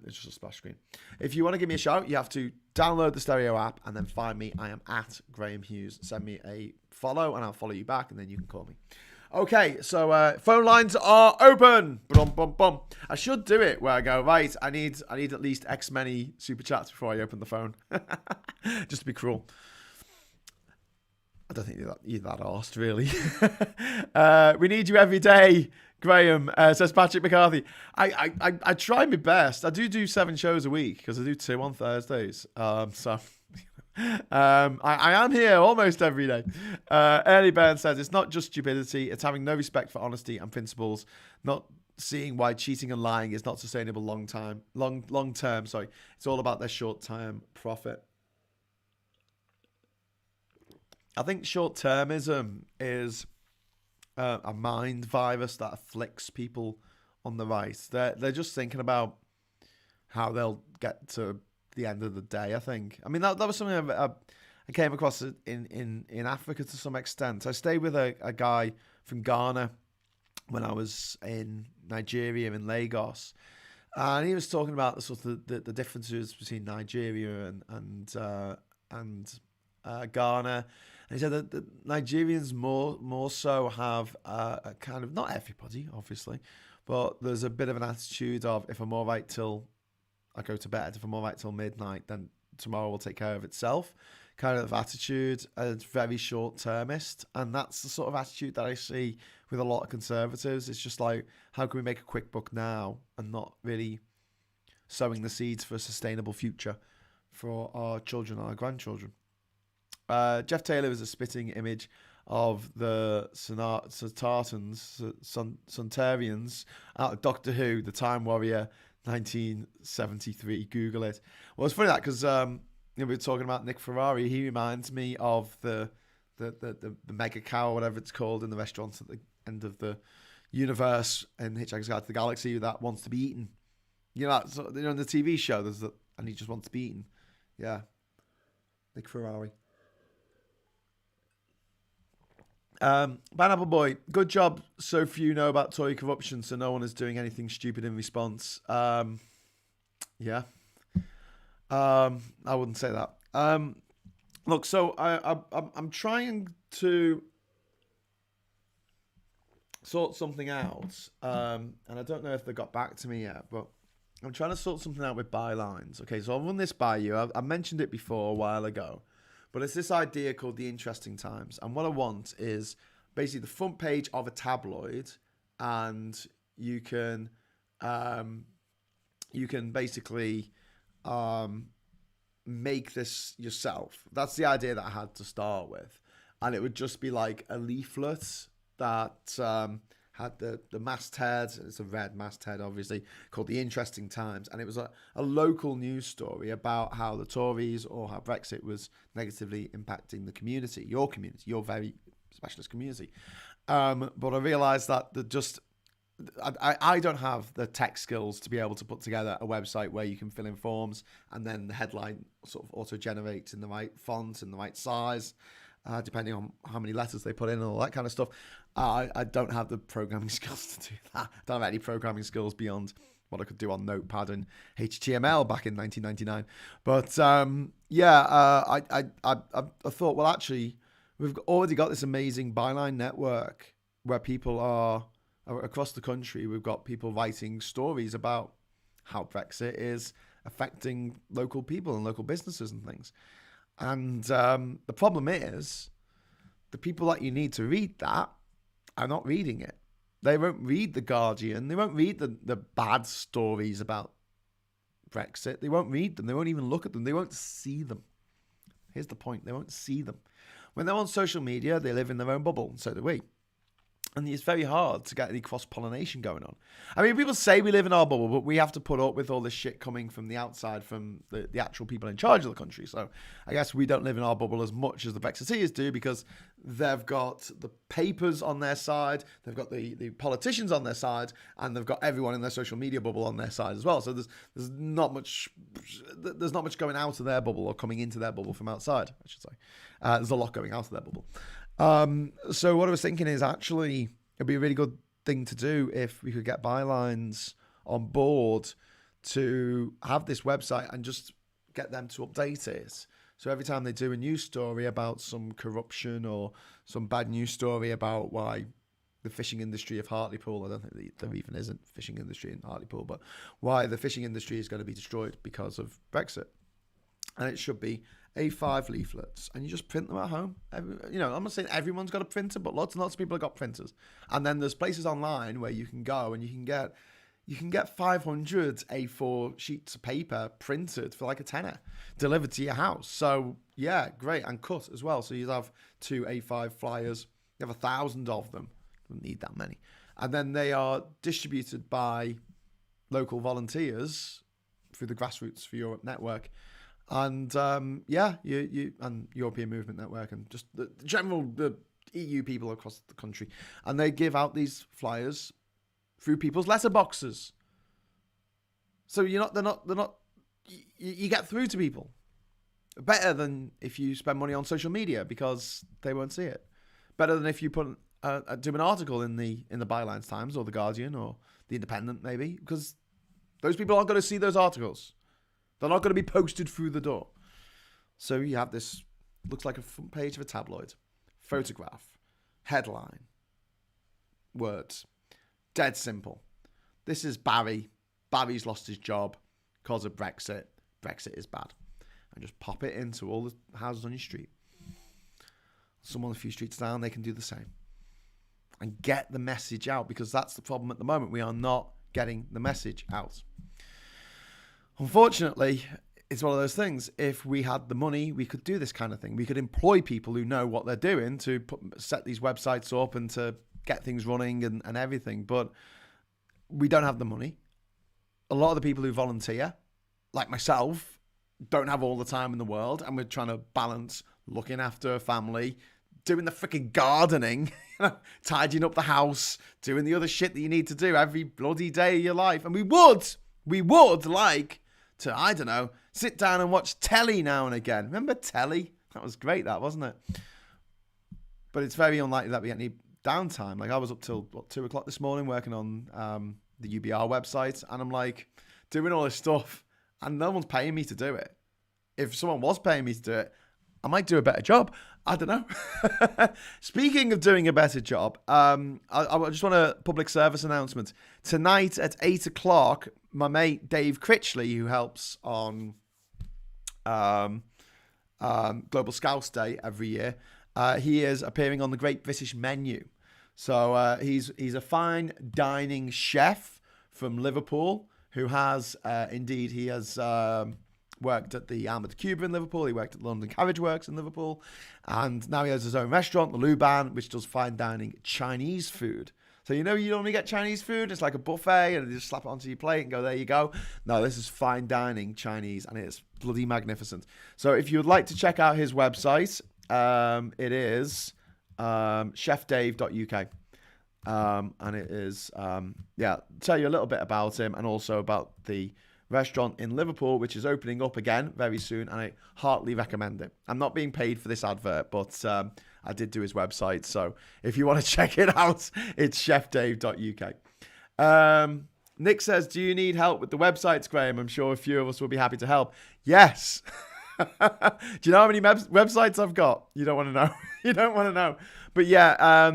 It's just a splash screen. If you want to give me a shout, you have to download the Stereo app and then find me. I am at Graham Hughes. Send me a follow, and I'll follow you back, and then you can call me. Okay, so phone lines are open. Bum. I should do it where I go, right, I need at least X many super chats before I open the phone. Just to be cruel. I don't think you're that arsed, really. We need you every day, Graham, says Patrick McCarthy. I try my best. I do 7 shows a week because I do 2 on Thursdays. I am here almost every day. Early Burn says it's not just stupidity, it's having no respect for honesty and principles, not seeing why cheating and lying is not sustainable long term. It's all about their short-term profit. I think short-termism is a mind virus that afflicts people on the right. They're just thinking about how they'll get to the end of the day, I think. I mean, that was something I came across in Africa to some extent. I stayed with a guy from Ghana when I was in Nigeria, in Lagos, and he was talking about the sort of the differences between Nigeria and Ghana. And he said that the Nigerians more so have a kind of, not everybody, obviously, but there's a bit of an attitude of, if I'm all right till I go to bed, if I'm all right till midnight, then tomorrow will take care of itself kind of attitude. It's very short-termist, and that's the sort of attitude that I see with a lot of conservatives. It's just like, how can we make a quick buck now and not really sowing the seeds for a sustainable future for our children and our grandchildren. Jeff Taylor is a spitting image of the Suntarians out of Doctor Who, the Time Warrior, 1973. Google it. Well, it's funny that because we were talking about Nick Ferrari. He reminds me of the mega cow, or whatever it's called, in the restaurants at the end of the universe in Hitchhiker's Guide to the Galaxy that wants to be eaten. You know, in the TV show, and he just wants to be eaten. Yeah, Nick Ferrari. Pineapple Boy, good job. So few know about Tory corruption, so no one is doing anything stupid in response. Yeah. I wouldn't say that. Look, so I'm trying to sort something out, and I don't know if they got back to me yet, but I'm trying to sort something out with bylines. Okay, so I'll run this by you. I mentioned it before a while ago, but it's this idea called the Interesting Times. And what I want is basically the front page of a tabloid, and you can basically make this yourself. That's the idea that I had to start with. And it would just be like a leaflet that had the masthead. It's a red masthead, obviously, called The Interesting Times. And it was a local news story about how the Tories or how Brexit was negatively impacting the community, your very specialist community. But I realised that I don't have the tech skills to be able to put together a website where you can fill in forms and then the headline sort of auto-generates in the right font and the right size, depending on how many letters they put in and all that kind of stuff. I don't have the programming skills to do that. I don't have any programming skills beyond what I could do on Notepad and HTML back in 1999. But I thought, well, actually, we've already got this amazing byline network where people are across the country. We've got people writing stories about how Brexit is affecting local people and local businesses and things. And the problem is the people that you need to read that are not reading it. They won't read The Guardian. They won't read the bad stories about Brexit. They won't read them. They won't even look at them. They won't see them. Here's the point. They won't see them. When they're on social media, they live in their own bubble, and so do we. And it's very hard to get any cross-pollination going on. I mean, people say we live in our bubble, but we have to put up with all this shit coming from the outside, from the actual people in charge of the country. So I guess we don't live in our bubble as much as the Brexiteers do, because they've got the papers on their side, they've got the politicians on their side, and they've got everyone in their social media bubble on their side as well. So there's not much going out of their bubble or coming into their bubble from outside, I should say. There's a lot going out of their bubble. So what I was thinking is, actually it'd be a really good thing to do if we could get bylines on board to have this website and just get them to update it. So every time they do a news story about some corruption or some bad news story about why the fishing industry of Hartlepool, I don't think there even isn't fishing industry in Hartlepool, but why the fishing industry is going to be destroyed because of Brexit. And it should be A5 leaflets, and you just print them at home. I'm not saying everyone's got a printer, but lots and lots of people have got printers. And then there's places online where you can go and you can get 500 A4 sheets of paper printed for like a tenner, delivered to your house. So yeah, great, and cut as well. So you'd have 2 A5 flyers. You have 1,000 of them. Don't need that many. And then they are distributed by local volunteers through the Grassroots for Europe network. And you and European Movement Network, and just the EU people across the country, and they give out these flyers through people's letterboxes. So you get through to people better than if you spend money on social media, because they won't see it. Better than if you do an article in the Bylines Times or the Guardian or the Independent, maybe, because those people aren't going to see those articles. They're not going to be posted through the door. So you have this, looks like a front page of a tabloid. Photograph. Headline. Words. Dead simple. This is Barry. Barry's lost his job because of Brexit. Brexit is bad. And just pop it into all the houses on your street. Someone a few streets down, they can do the same. And get the message out, because that's the problem at the moment. We are not getting the message out. Unfortunately, it's one of those things. If we had the money, we could do this kind of thing. We could employ people who know what they're doing to set these websites up and to get things running and everything. But we don't have the money. A lot of the people who volunteer, like myself, don't have all the time in the world. And we're trying to balance looking after a family, doing the freaking gardening, tidying up the house, doing the other shit that you need to do every bloody day of your life. And we would like to, I don't know, sit down and watch telly now and again. Remember telly? That was great, that, wasn't it? But it's very unlikely that we get any downtime. Like, I was up till 2 o'clock this morning working on the UBR website, and I'm like doing all this stuff, and no one's paying me to do it. If someone was paying me to do it, I might do a better job. I don't know. Speaking of doing a better job, I just want a public service announcement. Tonight at 8 o'clock, my mate Dave Critchley, who helps on Global Scouts Day every year, he is appearing on the Great British Menu. So he's a fine dining chef from Liverpool who has worked at the Armoured Cuba in Liverpool. He worked at the London Carriage Works in Liverpool, and now he has his own restaurant, the Luban, which does fine dining Chinese food. So you only get Chinese food. It's like a buffet, and you just slap it onto your plate and go, there you go. No, this is fine dining Chinese, and it's bloody magnificent. So if you would like to check out his website, it is chefdave.uk. And it is, tell you a little bit about him and also about the restaurant in Liverpool, which is opening up again very soon, and I heartily recommend it. I'm not being paid for this advert, but I did do his website, so if you want to check it out, it's chefdave.uk. Nick says, do you need help with the websites, Graham? I'm sure a few of us will be happy to help. Yes. Do you know how many websites I've got? You don't want to know. You don't want to know. But yeah,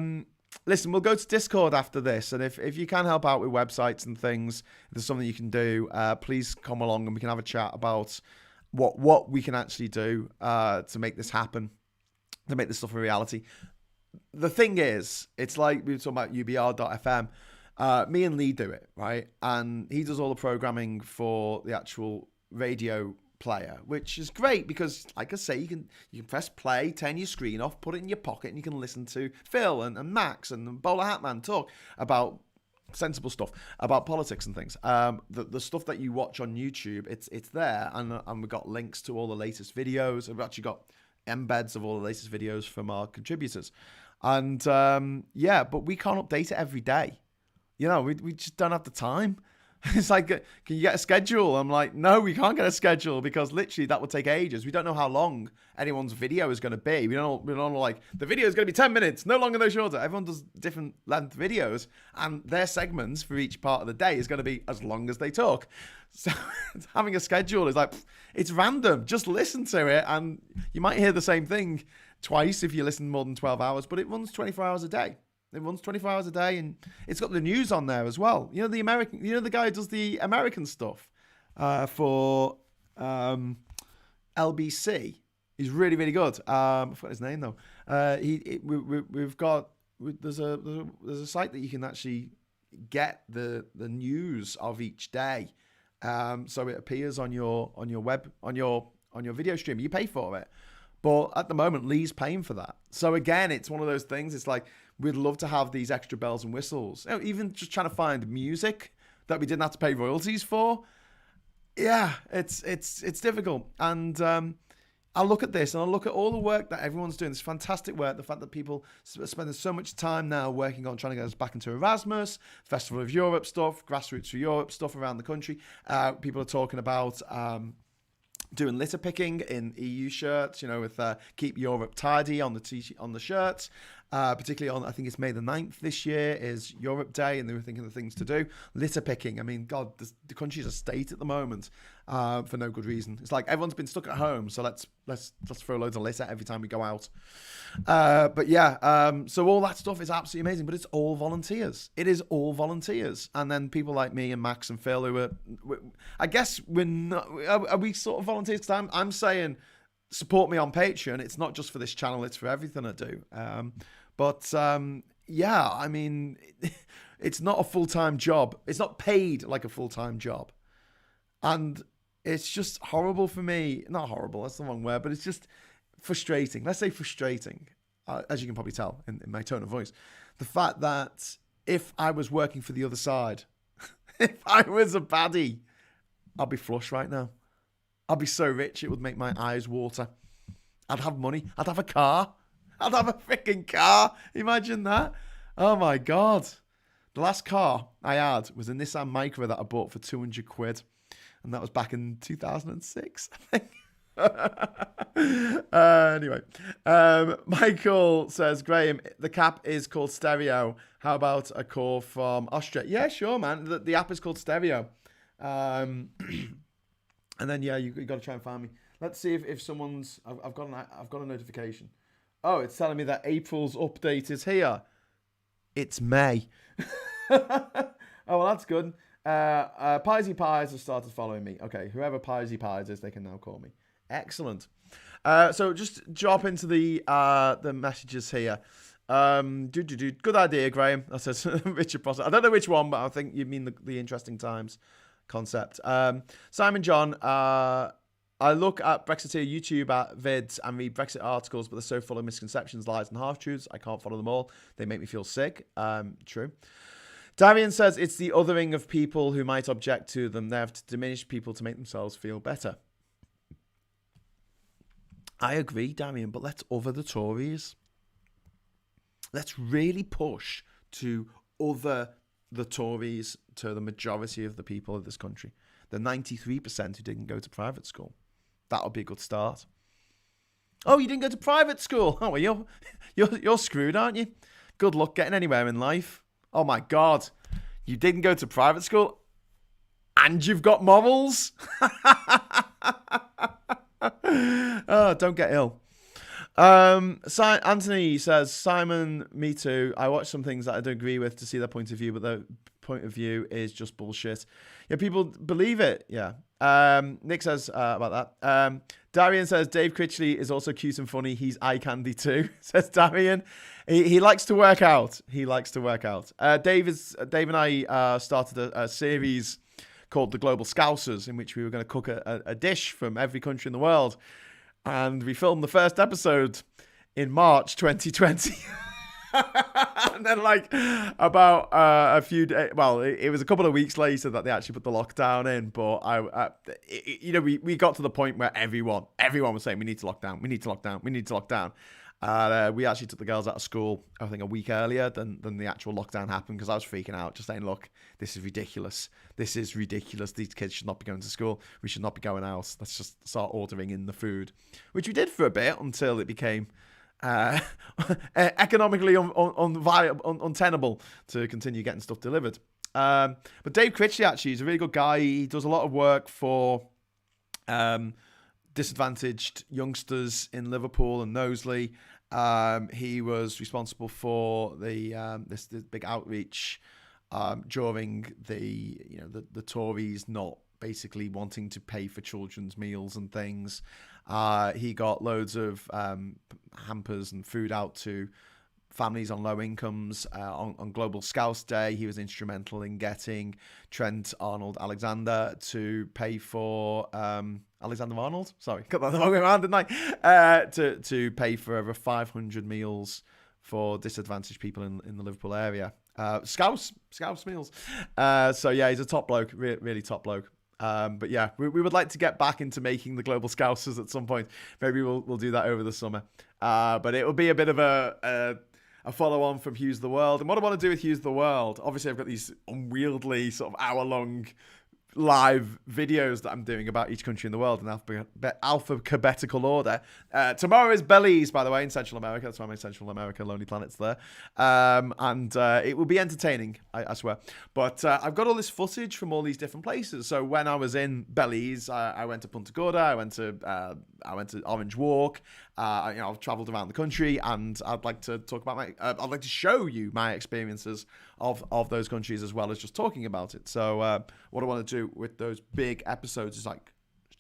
listen, we'll go to Discord after this, and if you can help out with websites and things, if there's something you can do, please come along and we can have a chat about what we can actually do to make this happen, to make this stuff a reality. The thing is, it's like we were talking about ubr.fm. Me and Lee do it, right? And he does all the programming for the actual radio player, which is great because, like I say, you can press play, turn your screen off, put it in your pocket, and you can listen to Phil and Max and Bowler Hatman talk about sensible stuff, about politics and things. The stuff that you watch on YouTube, it's there, and we've got links to all the latest videos. We've actually got embeds of all the latest videos from our contributors, and but we can't update it every day. We just don't have the time. It's like, can you get a schedule? I'm like, no, we can't get a schedule because literally that would take ages. We don't know how long anyone's video is going to be. We don't know, like, the video is going to be 10 minutes, no longer, no shorter. Everyone does different length videos, and their segments for each part of the day is going to be as long as they talk. So having a schedule is like, it's random. Just listen to it, and you might hear the same thing twice if you listen more than 12 hours, but it runs 24 hours a day. It runs 24 hours a day, and it's got the news on there as well. The guy who does the American stuff for LBC. He's really, really good. I forgot his name though. There's a site that you can actually get the news of each day. So it appears on your video stream. You pay for it. But at the moment, Lee's paying for that. So again, it's one of those things. It's like, we'd love to have these extra bells and whistles. Even just trying to find music that we didn't have to pay royalties for. Yeah, it's difficult. And I'll look at this, and I'll look at all the work that everyone's doing. This fantastic work. The fact that people are spending so much time now working on trying to get us back into Erasmus, Festival of Europe stuff, Grassroots for Europe stuff around the country. People are talking about doing litter picking in EU shirts, with Keep Europe Tidy on the shirts. Particularly on, I think it's May the 9th this year is Europe Day, and they were thinking of things to do. Litter picking. I mean, God, the country's a state at the moment for no good reason. It's like everyone's been stuck at home, so let's throw loads of litter every time we go out. So all that stuff is absolutely amazing, but it's all volunteers. It is all volunteers, and then people like me and Max and Phil who I guess we're not. Are we sort of volunteers? Because I'm saying, support me on Patreon. It's not just for this channel, it's for everything I do. I mean, it's not a full-time job. It's not paid like a full-time job. And it's just horrible for me. Not horrible, that's the wrong word, but it's just frustrating. Let's say frustrating, as you can probably tell in my tone of voice. The fact that if I was working for the other side, if I was a baddie, I'd be flush right now. I'd be so rich, it would make my eyes water. I'd have money. I'd have a car. I'd have a freaking car. Imagine that. Oh, my God. The last car I had was a Nissan Micra that I bought for 200 quid. And that was back in 2006, I think. Anyway. Michael says, Graham, the cap is called Stereo. How about a call from Austria? Yeah, sure, man. The app is called Stereo. And then, you got to try and find me. Let's see if someone's... I've got a notification. Oh, it's telling me that April's update is here. It's May. Oh, well, that's good. Piesy Pies have started following me. Okay, whoever Piesy Pies is, they can now call me. Excellent. So just drop into the messages here. Good idea, Graham. That says Richard Prosser. I don't know which one, but I think you mean the Interesting Times concept. Simon John, I look at Brexiteer YouTube vids and read Brexit articles, but they're so full of misconceptions, lies, and half-truths. I can't follow them all. They make me feel sick. True. Darian says it's the othering of people who might object to them. They have to diminish people to make themselves feel better. I agree, Darian, but let's other the Tories. Let's really push to other the Tories to the majority of the people of this country. The 93% who didn't go to private school. That'll be a good start. Oh, you didn't go to private school? Oh, well, you're screwed, aren't you? Good luck getting anywhere in life. Oh my God, you didn't go to private school, and you've got morals. Oh, don't get ill. Anthony says, Simon, me too. I watch some things that I don't agree with to see their point of view, but their point of view is just bullshit. Yeah, people believe it. Yeah. Nick says about that. Darian says, Dave Critchley is also cute and funny. He's eye candy too, says Darian. He likes to work out. Dave and I started a series called The Global Scousers, in which we were going to cook a dish from every country in the world. And we filmed the first episode in March 2020. And then about a few days, well, it was a couple of weeks later that they actually put the lockdown in. But we got to the point where everyone was saying, we need to lock down. We actually took the girls out of school, I think, a week earlier than the actual lockdown happened, because I was freaking out, just saying, look, this is ridiculous. These kids should not be going to school. We should not be going out. Let's just start ordering in the food, which we did for a bit until it became economically untenable to continue getting stuff delivered. But Dave Critchley actually is a really good guy. He does a lot of work for disadvantaged youngsters in Liverpool and Knowsley. He was responsible for this big outreach during the Tories not basically wanting to pay for children's meals and things. He got loads of hampers and food out to families on low incomes. On Global Scouse Day, he was instrumental in getting Trent Arnold-Alexander to pay for Alexander-Arnold? Sorry, got that the wrong way around, didn't I? To pay for over 500 meals for disadvantaged people in the Liverpool area. Scouse meals. So yeah, he's a top bloke, really top bloke. But yeah, we would like to get back into making the Global Scousers at some point. Maybe we'll do that over the summer. But it will be a bit of a follow-on from Hughes the World. And what I want to do with Hughes the World, obviously I've got these unwieldy sort of hour-long live videos that I'm doing about each country in the world in alphabetical order. Tomorrow is Belize, by the way, in Central America. That's why my Central America Lonely Planet's there. And it will be entertaining, I swear. But I've got all this footage from all these different places. So when I was in Belize, I went to Punta Gorda, I went to Orange Walk. I've travelled around the country, and I'd like to talk about I'd like to show you my experiences of those countries, as well as just talking about it. So what I want to do with those big episodes is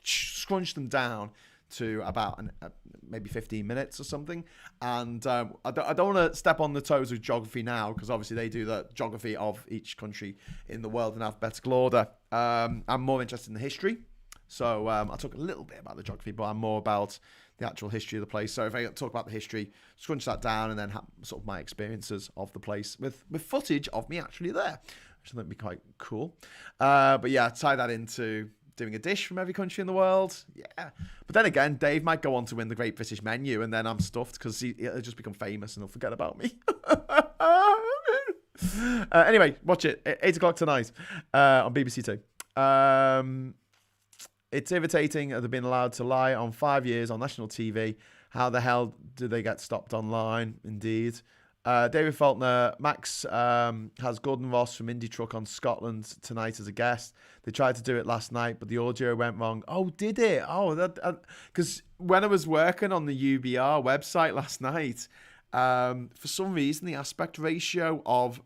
scrunch them down to about maybe 15 minutes or something. And I don't want to step on the toes of geography now, because obviously they do the geography of each country in the world in alphabetical order. I'm more interested in the history. So I'll talk a little bit about the geography, but I'm more about the actual history of the place. So if I talk about the history, scrunch that down, and then have sort of my experiences of the place with footage of me actually there, which I think would be quite cool. But yeah, tie that into doing a dish from every country in the world. Yeah. But then again, Dave might go on to win the Great British Menu, and then I'm stuffed because he'll just become famous and he'll forget about me. Anyway, watch it. 8 o'clock tonight on BBC Two. It's irritating that they've been allowed to lie on 5 years on national TV. How the hell do they get stopped online? Indeed. David Faulkner, Max has Gordon Ross from Indie Truck on Scotland tonight as a guest. They tried to do it last night, but the audio went wrong. Oh, did it? Oh, because when I was working on the UBR website last night, For some reason, the aspect ratio of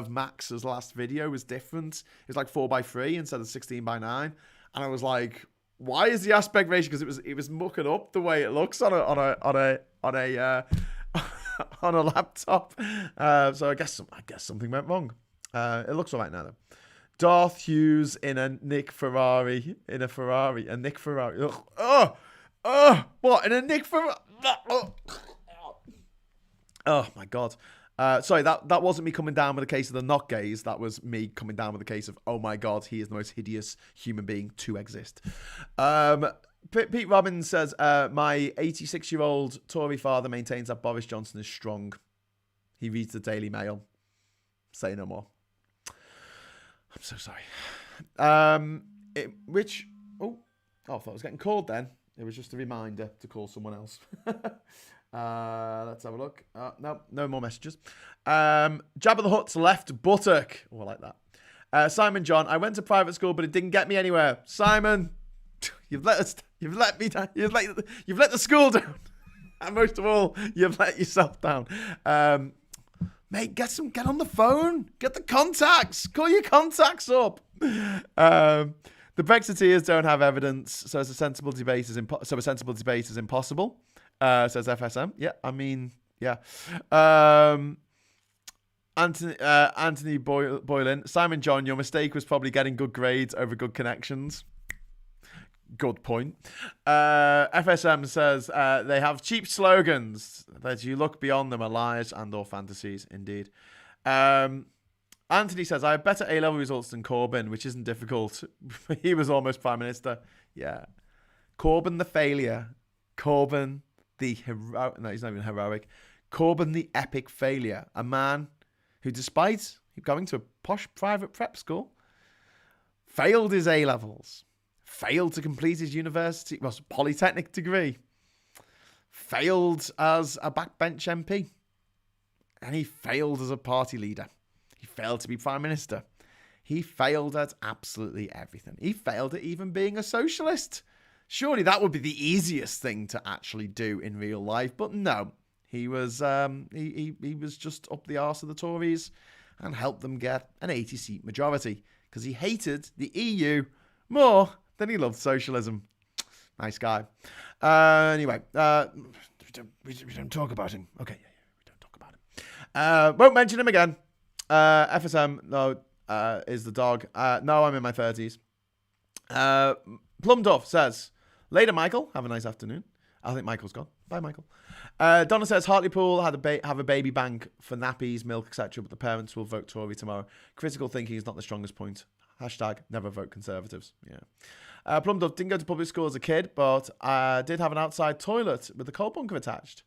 Max's last video was different. It was like 4:3 instead of 16:9, and I was like, "Why is the aspect ratio?" Because it was mucking up the way it looks on a on a laptop. So I guess something went wrong. It looks all right now though. Darth Hughes in a Nick Ferrari. A Nick Ferrari. Ugh. What? In a Nick Ferrari? Oh my God. Sorry, that wasn't me coming down with a case of the not gays. That was me coming down with a case of, oh my God, he is the most hideous human being to exist. Pete Robbins says, my 86-year-old Tory father maintains that Boris Johnson is strong. He reads the Daily Mail. Say no more. I'm so sorry. I thought I was getting called then. It was just a reminder to call someone else. Let's have a look. No more messages. Jabba the Hutt's left buttock. Oh, I like that. Simon John, I went to private school, but it didn't get me anywhere. Simon, you've let me down. You've let the school down. And most of all, you've let yourself down. Mate, get on the phone. Get the contacts. Call your contacts up. The Brexiteers don't have evidence, so a sensible debate is impossible. Says FSM. Yeah, I mean, yeah. Anthony Boylan. Simon John, your mistake was probably getting good grades over good connections. Good point. FSM says they have cheap slogans that you look beyond them are lies and or fantasies. Indeed. Anthony says I have better A-level results than Corbyn, which isn't difficult. He was almost Prime Minister. Yeah. Corbyn the failure. Corbyn the heroic. No, he's not even heroic. Corbyn the epic failure. A man who, despite going to a posh private prep school, failed his A-levels. Failed to complete his polytechnic degree. Failed as a backbench MP. And he failed as a party leader. He failed to be Prime Minister. He failed at absolutely everything. He failed at even being a socialist. Surely that would be the easiest thing to actually do in real life. But no. He was he was just up the arse of the Tories and helped them get an 80-seat majority. Because he hated the EU more than he loved socialism. Nice guy. Anyway, we don't talk about him. Okay, we don't talk about him. Won't mention him again. FSM, no, is the dog. No, I'm in my 30s. Plumduff says, later, Michael. Have a nice afternoon. I think Michael's gone. Bye, Michael. Donna says, Hartlepool have a baby bank for nappies, milk, etc., but the parents will vote Tory tomorrow. Critical thinking is not the strongest point. Hashtag never vote Conservatives. Yeah. Plumduff didn't go to public school as a kid, but did have an outside toilet with a coal bunker attached.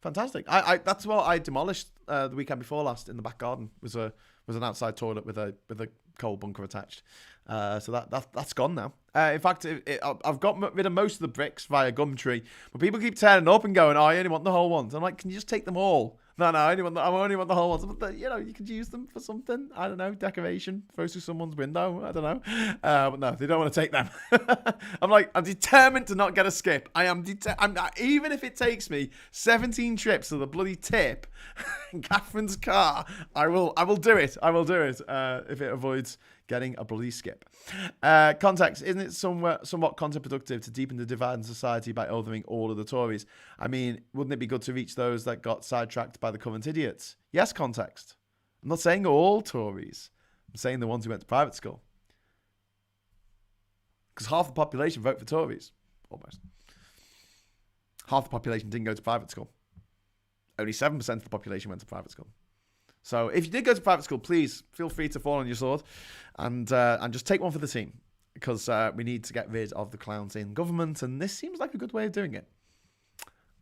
Fantastic. That's what I demolished the weekend before last in the back garden. Was an outside toilet with a coal bunker attached. So that's gone now. In fact, I've got rid of most of the bricks via Gumtree, but people keep turning up and going, "Oh, I only want the whole ones." I'm like, "Can you just take them all?" No, I only want the whole ones. But you could use them for something. I don't know, decoration, throws through someone's window. I don't know. But no, they don't want to take them. I'm determined to not get a skip. Even if it takes me 17 trips to the bloody tip in Catherine's car, I will do it. I will do it if it avoids getting a bloody skip. Context, isn't it somewhat counterproductive to deepen the divide in society by othering all of the Tories? I mean, wouldn't it be good to reach those that got sidetracked by the current idiots? Yes, context. I'm not saying all Tories. I'm saying the ones who went to private school. Because half the population vote for Tories. Almost. Half the population didn't go to private school. Only 7% of the population went to private school. So if you did go to private school, please feel free to fall on your sword and just take one for the team, because we need to get rid of the clowns in government, and this seems like a good way of doing it.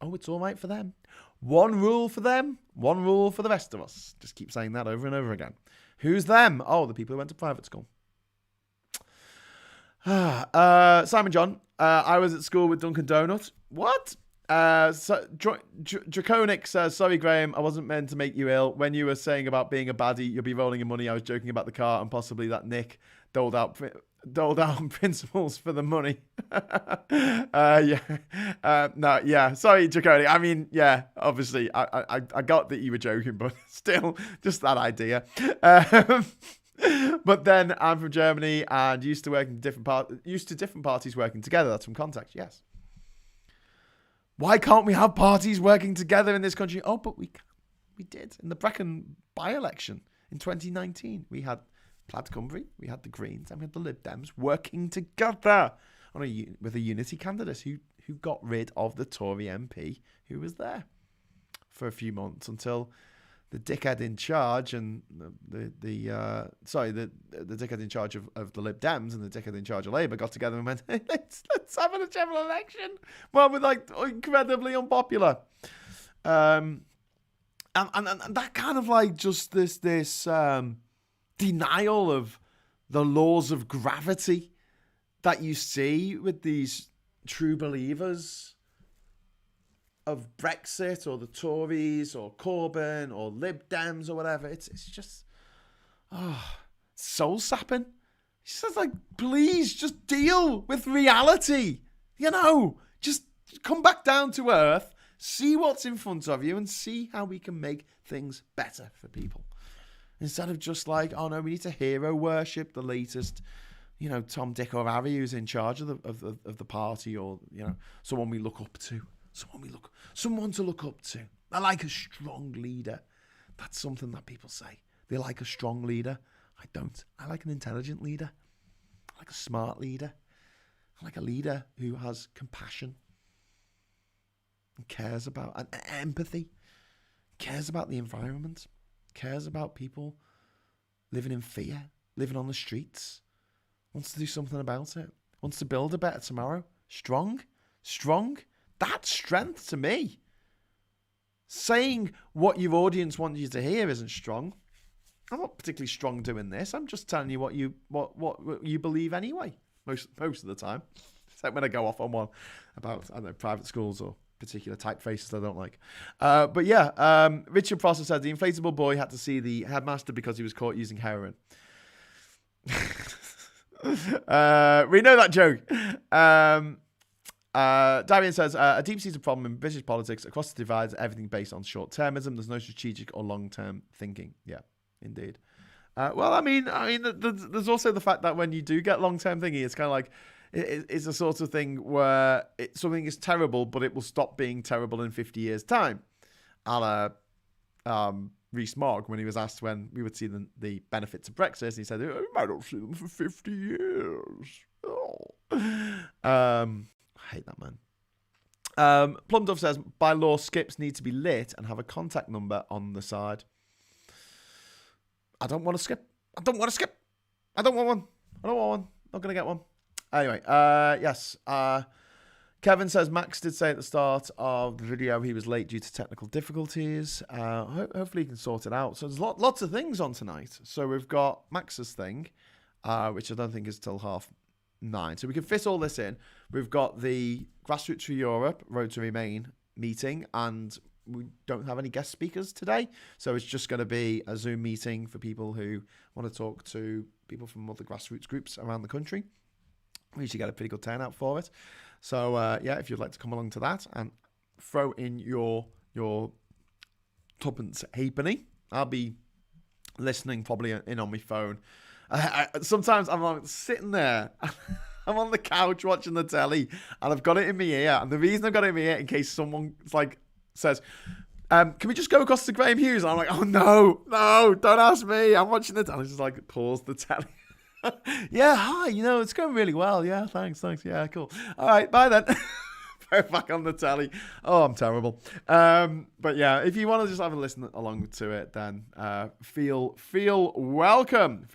Oh, it's all right for them. One rule for them, one rule for the rest of us. Just keep saying that over and over again. Who's them? Oh, the people who went to private school. Simon John, I was at school with Dunkin' Donut. What? Draconic says, sorry, Graham, I wasn't meant to make you ill. When you were saying about being a baddie, you'll be rolling your money. I was joking about the car and possibly that Nick doled out doled out on principles for the money. No, yeah. Sorry, Draconi. I mean, yeah, obviously, I got that you were joking, but still, just that idea. But then I'm from Germany and used to different parties working together. That's from context, yes. Why can't we have parties working together in this country? Oh, but we did. In the Brecon by-election in 2019, we had Plaid Cymru, we had the Greens, and we had the Lib Dems working together with a unity candidate who got rid of the Tory MP who was there for a few months until the dickhead in charge and the dickhead in charge of the Lib Dems and the dickhead in charge of Labour got together and went, hey, let's have a general election. Well, we're like incredibly unpopular. And that kind of like just this denial of the laws of gravity that you see with these true believers of Brexit or the Tories or Corbyn or Lib Dems or whatever. It's just soul sapping. It's just like, please just deal with reality. Just come back down to earth, see what's in front of you and see how we can make things better for people. Instead of just like, oh no, we need to hero worship the latest, Tom, Dick or Harry who's in charge of the party, or someone we look up to. Someone to look up to. I like a strong leader. That's something that people say. They like a strong leader. I don't. I like an intelligent leader. I like a smart leader. I like a leader who has compassion and cares about and empathy, cares about the environment, cares about people living in fear, living on the streets, wants to do something about it, wants to build a better tomorrow. Strong. That's strength to me. Saying what your audience wants you to hear isn't strong. I'm not particularly strong doing this. I'm just telling you what you believe anyway. Most of the time, except when I go off on one about private schools or particular typefaces I don't like. But yeah, Richard Prosser said the inflatable boy had to see the headmaster because he was caught using heroin. We know that joke. Darian says, a deep-seated problem in British politics across the divides, everything based on short-termism. There's no strategic or long-term thinking. Yeah, indeed. Well, I mean, there's also the fact that when you do get long-term thinking, it's kind of like, it's a sort of thing where something is terrible, but it will stop being terrible in 50 years' time. A la Rees-Mogg, when he was asked when we would see the benefits of Brexit, he said, we might not see them for 50 years. I hate that man. Plum Dove says, by law, skips need to be lit and have a contact number on the side. I don't want to skip. I don't want one. Not going to get one. Anyway, yes. Kevin says, Max did say at the start of the video he was late due to technical difficulties. Hopefully he can sort it out. So there's lots of things on tonight. So we've got Max's thing, which I don't think is till 9:30. So we can fit all this in. We've got the Grassroots for Europe, Road to Remain meeting, and we don't have any guest speakers today. So it's just going to be a Zoom meeting for people who want to talk to people from other grassroots groups around the country. We usually get a pretty good turnout for it. So, yeah, if you'd like to come along to that and throw in your tuppence halfpenny, I'll be listening probably in on my phone. Sometimes I'm like sitting there, I'm on the couch watching the telly, and I've got it in my ear. And the reason I've got it in my ear in case someone says, can we just go across to Graham Hughes? And I'm like, oh no, don't ask me. I'm watching the telly. I just like pause the telly. Yeah, hi, it's going really well. Yeah, thanks. Yeah, cool. All right, bye then. Back on the telly. Oh, I'm terrible. But yeah, if you want to just have a listen along to it, then feel welcome.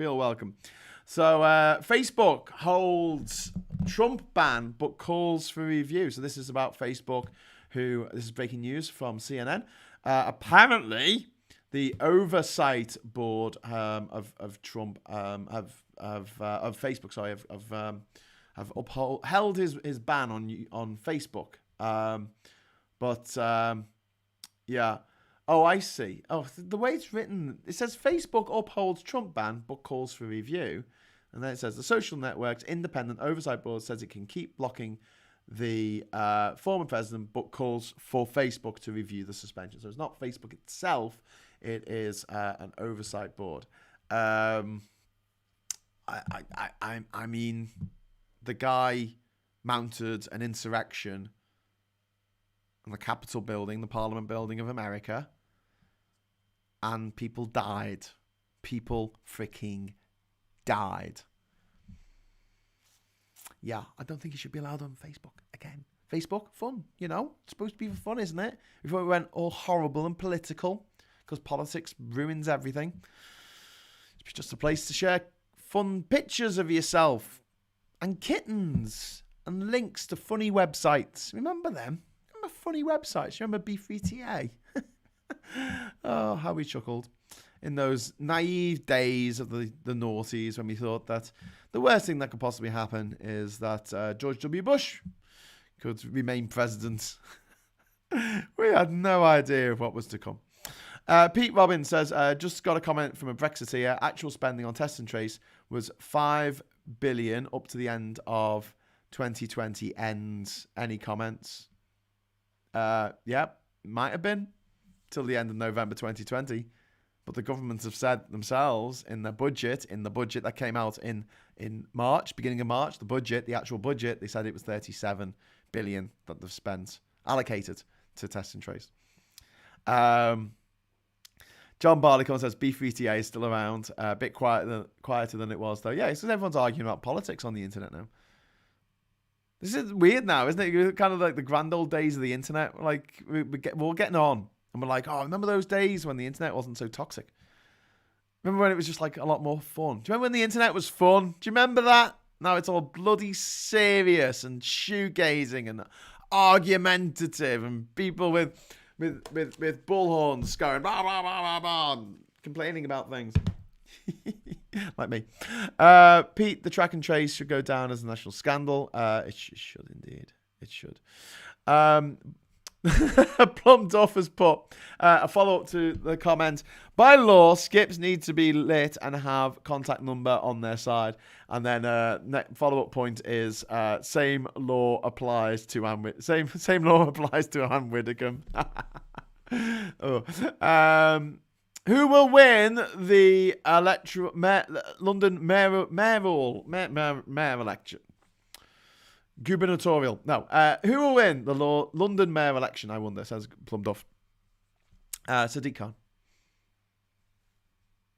So Facebook holds Trump ban but calls for review. So this is about Facebook, this is breaking news from CNN. Apparently, the oversight board of Trump of Facebook, have upheld his ban on Facebook. Yeah. Oh, I see. Oh, the way it's written, it says Facebook upholds Trump ban but calls for review. And then it says the social network's independent oversight board says it can keep blocking the former president, but calls for Facebook to review the suspension. So it's not Facebook itself; it is an oversight board. I mean, the guy mounted an insurrection on the Capitol building, the Parliament building of America, and people died. People freaking died. Yeah, I don't think it should be allowed on Facebook again. Facebook, fun, you know? It's supposed to be for fun, isn't it? Before it went all horrible and political, because politics ruins everything. It's just a place to share fun pictures of yourself and kittens and links to funny websites. Remember them? Remember funny websites? Remember B3TA? Oh, how we chuckled in those naive days of the noughties when we thought that the worst thing that could possibly happen is that George W. Bush could remain president. We had no idea of what was to come. Pete Robbins says, just got a comment from a Brexiteer. Actual spending on test and trace was $5 billion up to the end of 2020 ends. Any comments? Yeah, might have been till the end of November 2020. But the governments have said themselves in the budget that came out in March, beginning of March, the actual budget, they said it was 37 billion that they've spent, allocated to test and trace. John Barleycorn says B3TA is still around, a bit quieter than it was though. Yeah, it's because everyone's arguing about politics on the internet now. This is weird now, isn't it? It's kind of like the grand old days of the internet. Like we're getting on. And we're like, oh, remember those days when the internet wasn't so toxic? Remember when it was just like a lot more fun? Do you remember when the internet was fun? Do you remember that? Now it's all bloody serious and shoegazing and argumentative and people with bullhorns going blah, blah, blah, blah, blah, and complaining about things. Like me. Pete, the track and trace should go down as a national scandal. It should indeed. It should. Plum Duff has put a follow-up to the comment. By law, skips need to be lit and have contact number on their side. And then follow-up point is same law applies to same law applies to Anne Widdecombe. Who will win the London mayor election? Gubernatorial. No. Who will win the London mayor election? I wonder, says Plum Duff. Sadiq Khan.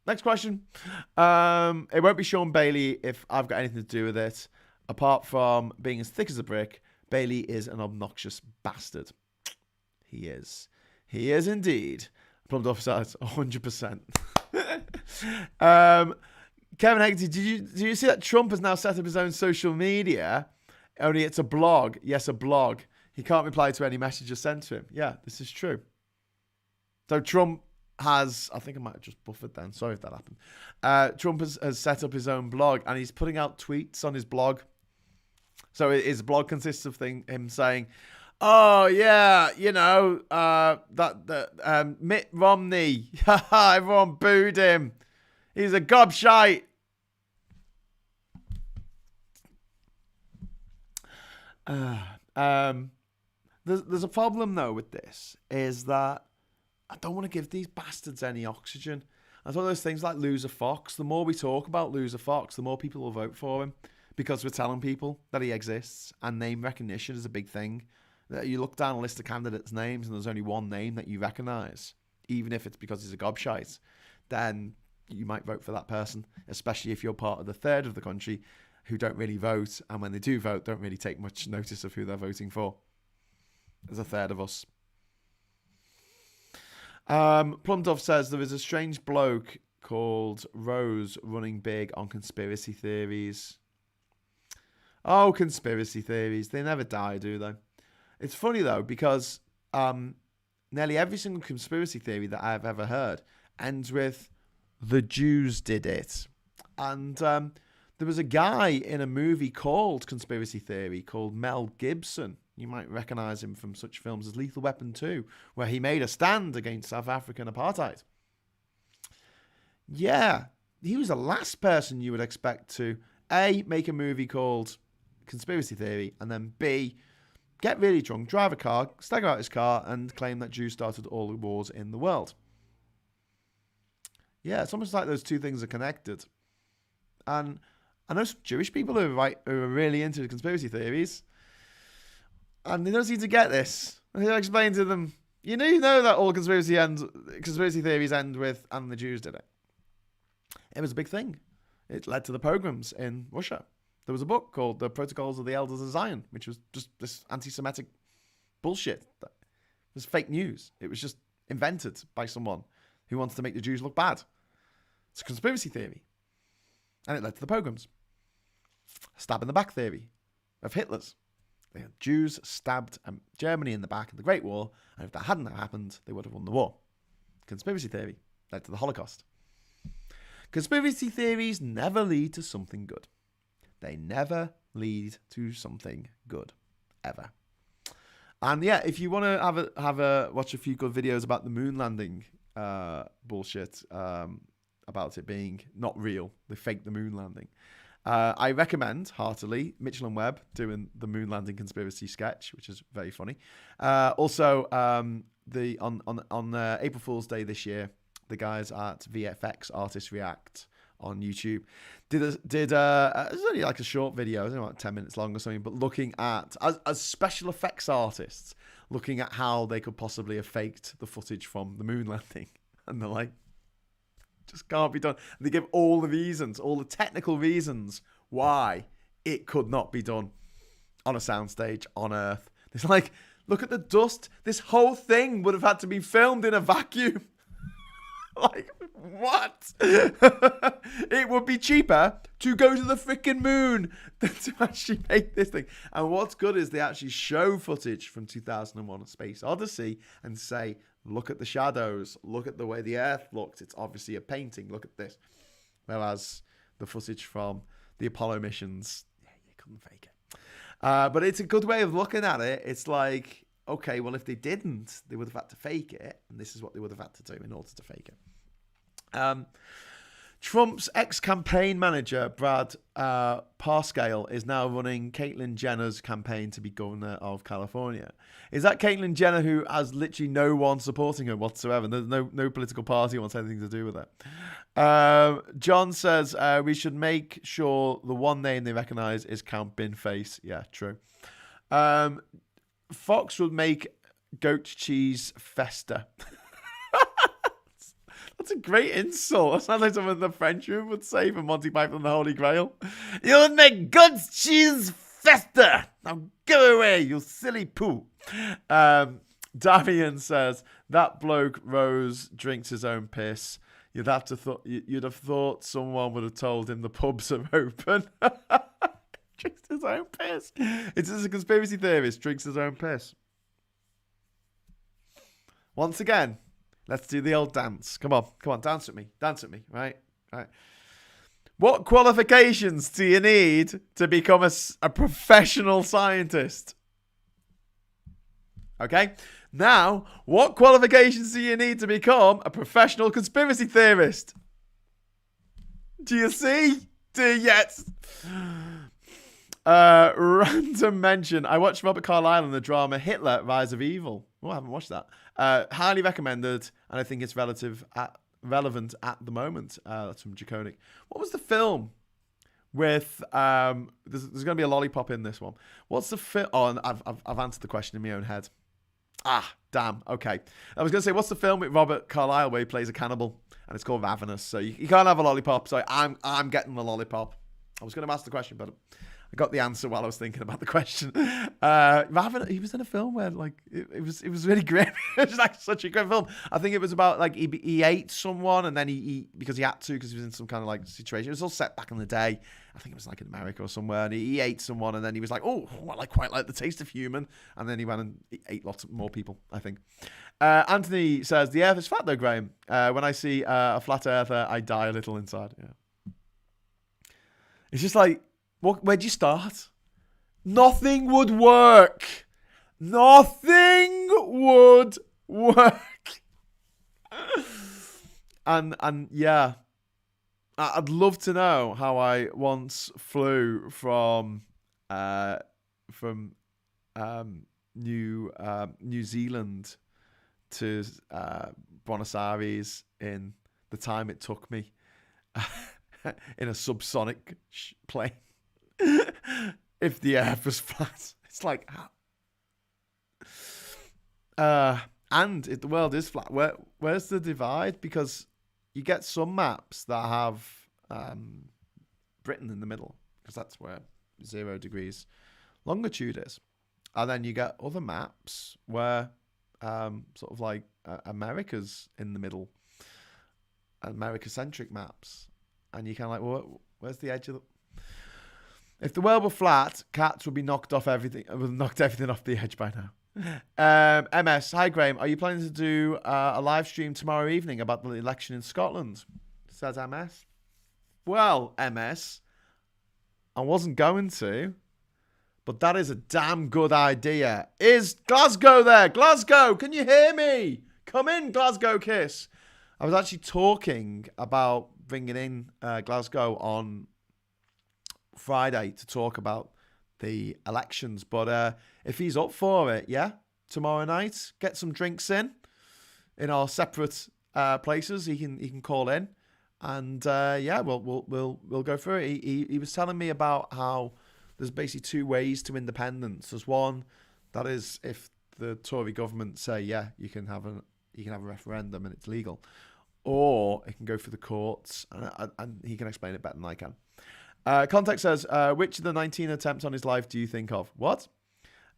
Next question. It won't be Sean Bailey if I've got anything to do with it. Apart from being as thick as a brick, Bailey is an obnoxious bastard. He is. He is indeed. Plum Duff says 100%. Kevin Haggerty, did you see that Trump has now set up his own social media? Only it's a blog. Yes, a blog. He can't reply to any messages sent to him. Yeah, this is true. So Trump has, I think I might have just buffered then. Sorry if that happened. Trump has set up his own blog and he's putting out tweets on his blog. So his blog consists of him saying, oh, yeah, you know, Mitt Romney. Everyone booed him. He's a gobshite. There's a problem though with this, is that I don't want to give these bastards any oxygen. I thought those things like Loser Fox, the more we talk about Loser Fox, the more people will vote for him, because we're telling people that he exists, and name recognition is a big thing. That you look down a list of candidates' names and there's only one name that you recognise, even if it's because he's a gobshite, then you might vote for that person, especially if you're part of the third of the country who don't really vote, and when they do vote, don't really take much notice of who they're voting for. There's a third of us. Plum Dove says there is a strange bloke called Rose running big on conspiracy theories. Oh, conspiracy theories. They never die, do they? It's funny, though, because nearly every single conspiracy theory that I've ever heard ends with the Jews did it. And there was a guy in a movie called Conspiracy Theory called Mel Gibson. You might recognise him from such films as Lethal Weapon 2, where he made a stand against South African apartheid. Yeah, he was the last person you would expect to A, make a movie called Conspiracy Theory, and then B, get really drunk, drive a car, stagger out his car, and claim that Jews started all the wars in the world. Yeah, it's almost like those two things are connected. And I know some Jewish people who are really into conspiracy theories, and they don't seem to get this. And I explain to them, you know that all conspiracy theories end with, and the Jews did it. It was a big thing. It led to the pogroms in Russia. There was a book called The Protocols of the Elders of Zion, which was just this anti-Semitic bullshit. It was fake news. It was just invented by someone who wants to make the Jews look bad. It's a conspiracy theory. And it led to the pogroms. Stab in the back theory of Hitler's. They had Jews stabbed Germany in the back in the Great War, and if that hadn't happened, they would have won the war. Conspiracy theory led to the Holocaust. Conspiracy theories never lead to something good. They never lead to something good, ever. And yeah, if you want to have a watch a few good videos about the moon landing bullshit, about it being not real, they faked the moon landing. I recommend heartily Mitchell and Webb doing the moon landing conspiracy sketch, which is very funny. Also, on April Fool's Day this year, the guys at VFX Artists React on YouTube did it was only like a short video, it was only like 10 minutes long or something, but looking at as special effects artists, looking at how they could possibly have faked the footage from the moon landing, and they're like, just can't be done. And they give all the reasons, all the technical reasons why it could not be done on a soundstage on Earth. It's like, look at the dust. This whole thing would have had to be filmed in a vacuum. Like, what? It would be cheaper to go to the freaking moon than to actually make this thing. And what's good is they actually show footage from 2001: A Space Odyssey and say, look at the shadows, look at the way the Earth looked. It's obviously a painting. Look at this. Whereas the footage from the Apollo missions, yeah, you couldn't fake it. But it's a good way of looking at it. It's like, okay, well, if they didn't, they would have had to fake it. And this is what they would have had to do in order to fake it. Trump's ex-campaign manager, Brad Parscale, is now running Caitlyn Jenner's campaign to be governor of California. Is that Caitlyn Jenner, who has literally no one supporting her whatsoever? There's no political party wants anything to do with it. John says, we should make sure the one name they recognise is Count Binface. Yeah, true. Fox would make goat cheese festa. That's a great insult. That sounds like something the French room would say for Monty Python and the Holy Grail. You would make goat cheese festa. Now go away, you silly poo. Damian says, that bloke Rose drinks his own piss. You'd have thought someone would have told him the pubs are open. Drinks his own piss. It's just a conspiracy theorist, drinks his own piss. Once again, let's do the old dance. Come on, dance with me. Right. What qualifications do you need to become a professional scientist? Okay. Now, what qualifications do you need to become a professional conspiracy theorist? Do you see? Do you yet? Random mention. I watched Robert Carlyle in the drama Hitler, Rise of Evil. Oh, I haven't watched that. Highly recommended, and I think it's relevant at the moment. That's from Jaconic. What was the film with... there's going to be a lollipop in this one. What's the film... Oh, and I've answered the question in my own head. Ah, damn. Okay. I was going to say, what's the film with Robert Carlyle where he plays a cannibal? And it's called Ravenous. So you can't have a lollipop. So I'm getting the lollipop. I was going to ask the question, but I got the answer while I was thinking about the question. Ravenous, he was in a film where like it was really grim. It was like such a grim film. I think it was about like he ate someone and then he because he had to because he was in some kind of like situation. It was all set back in the day. I think it was like in America or somewhere. And he ate someone and then he was like, oh, well, I quite like the taste of human. And then he went and ate lots more people, I think. Anthony says, the earth is flat though, Graham. When I see a flat earther, I die a little inside. Yeah. It's just like, where'd you start? Nothing would work. Nothing would work. And yeah, I'd love to know how I once flew from New Zealand to Buenos Aires in the time it took me in a subsonic plane. If the earth was flat, it's like, and if the world is flat, where's the divide? Because you get some maps that have Britain in the middle, because that's where 0 degrees longitude is. And then you get other maps where sort of like America's in the middle, America-centric maps. And you kind of like, well, where's the edge of the... If the world were flat, cats would be knocked everything off the edge by now. MS, hi Graham, are you planning to do a live stream tomorrow evening about the election in Scotland? Says MS. Well, MS, I wasn't going to, but that is a damn good idea. Is Glasgow there? Glasgow, can you hear me? Come in, Glasgow Kiss. I was actually talking about bringing in Glasgow on Friday to talk about the elections, but if he's up for it, yeah, tomorrow night, get some drinks in our separate places. He can call in, and yeah, we'll go through it. He was telling me about how there's basically 2 ways to independence. There's one that is if the Tory government say, yeah, you can have a referendum and it's legal, or it can go through the courts, and he can explain it better than I can. Context says, which of the 19 attempts on his life do you think of? What?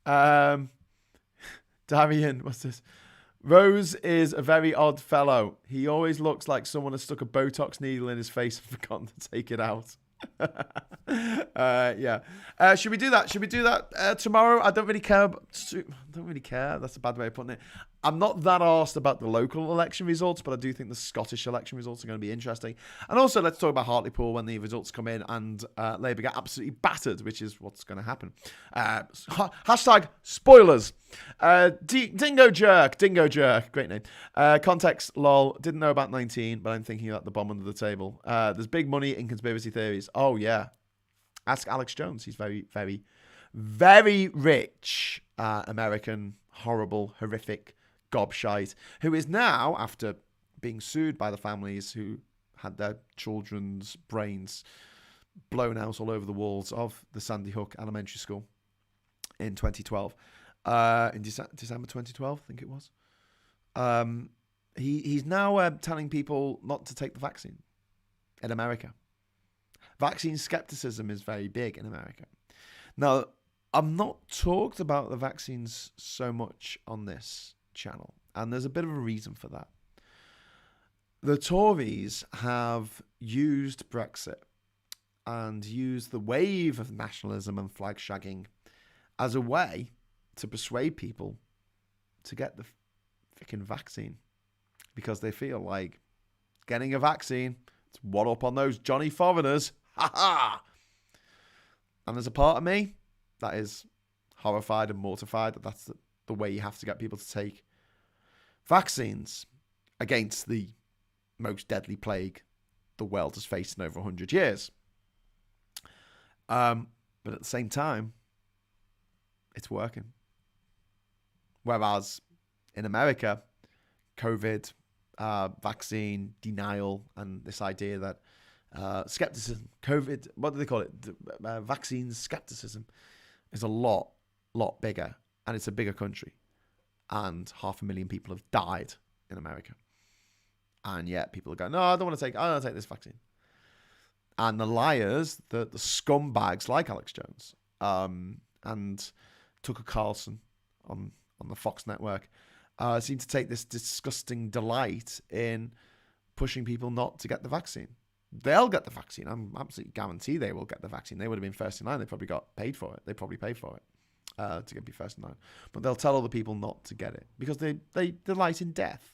Darian, what's this? Rose is a very odd fellow. He always looks like someone has stuck a Botox needle in his face and forgotten to take it out. Yeah. Should we do that? Should we do that tomorrow? I don't really care. That's a bad way of putting it. I'm not that arsed about the local election results, but I do think the Scottish election results are going to be interesting. And also, let's talk about Hartlepool when the results come in and Labour get absolutely battered, which is what's going to happen. Hashtag spoilers. Dingo Jerk. Great name. Context, lol. Didn't know about 19, but I'm thinking about the bomb under the table. There's big money in conspiracy theories. Oh, yeah. Ask Alex Jones. He's very, very, very rich. American, horrible, horrific gobshite, who is now, after being sued by the families who had their children's brains blown out all over the walls of the Sandy Hook Elementary School in 2012, in December 2012, I think it was. He's now telling people not to take the vaccine in America. Vaccine skepticism is very big in America. Now, I've not talked about the vaccines so much on this channel, and there's a bit of a reason for that. The Tories have used Brexit and used the wave of nationalism and flag shagging as a way to persuade people to get the freaking vaccine, because they feel like getting a vaccine, it's one up on those Johnny foreigners. Ha ha! And there's a part of me that is horrified and mortified that that's the way you have to get people to take vaccines against the most deadly plague the world has faced in over 100 years. But at the same time, it's working. Whereas in America, COVID, vaccine denial, and this idea that skepticism, COVID, what do they call it? Vaccine skepticism is a lot bigger, and it's a bigger country, and 500,000 people have died in America, and yet people are going, no, I don't want to take this vaccine. And the liars, the scumbags like Alex Jones, and Tucker Carlson on the Fox network, seem to take this disgusting delight in pushing people not to get the vaccine. They'll get the vaccine. I'm absolutely guarantee they will get the vaccine. They would have been first in line. They probably got paid for it. They probably paid for it to be first in line. But they'll tell other people not to get it because they delight in death.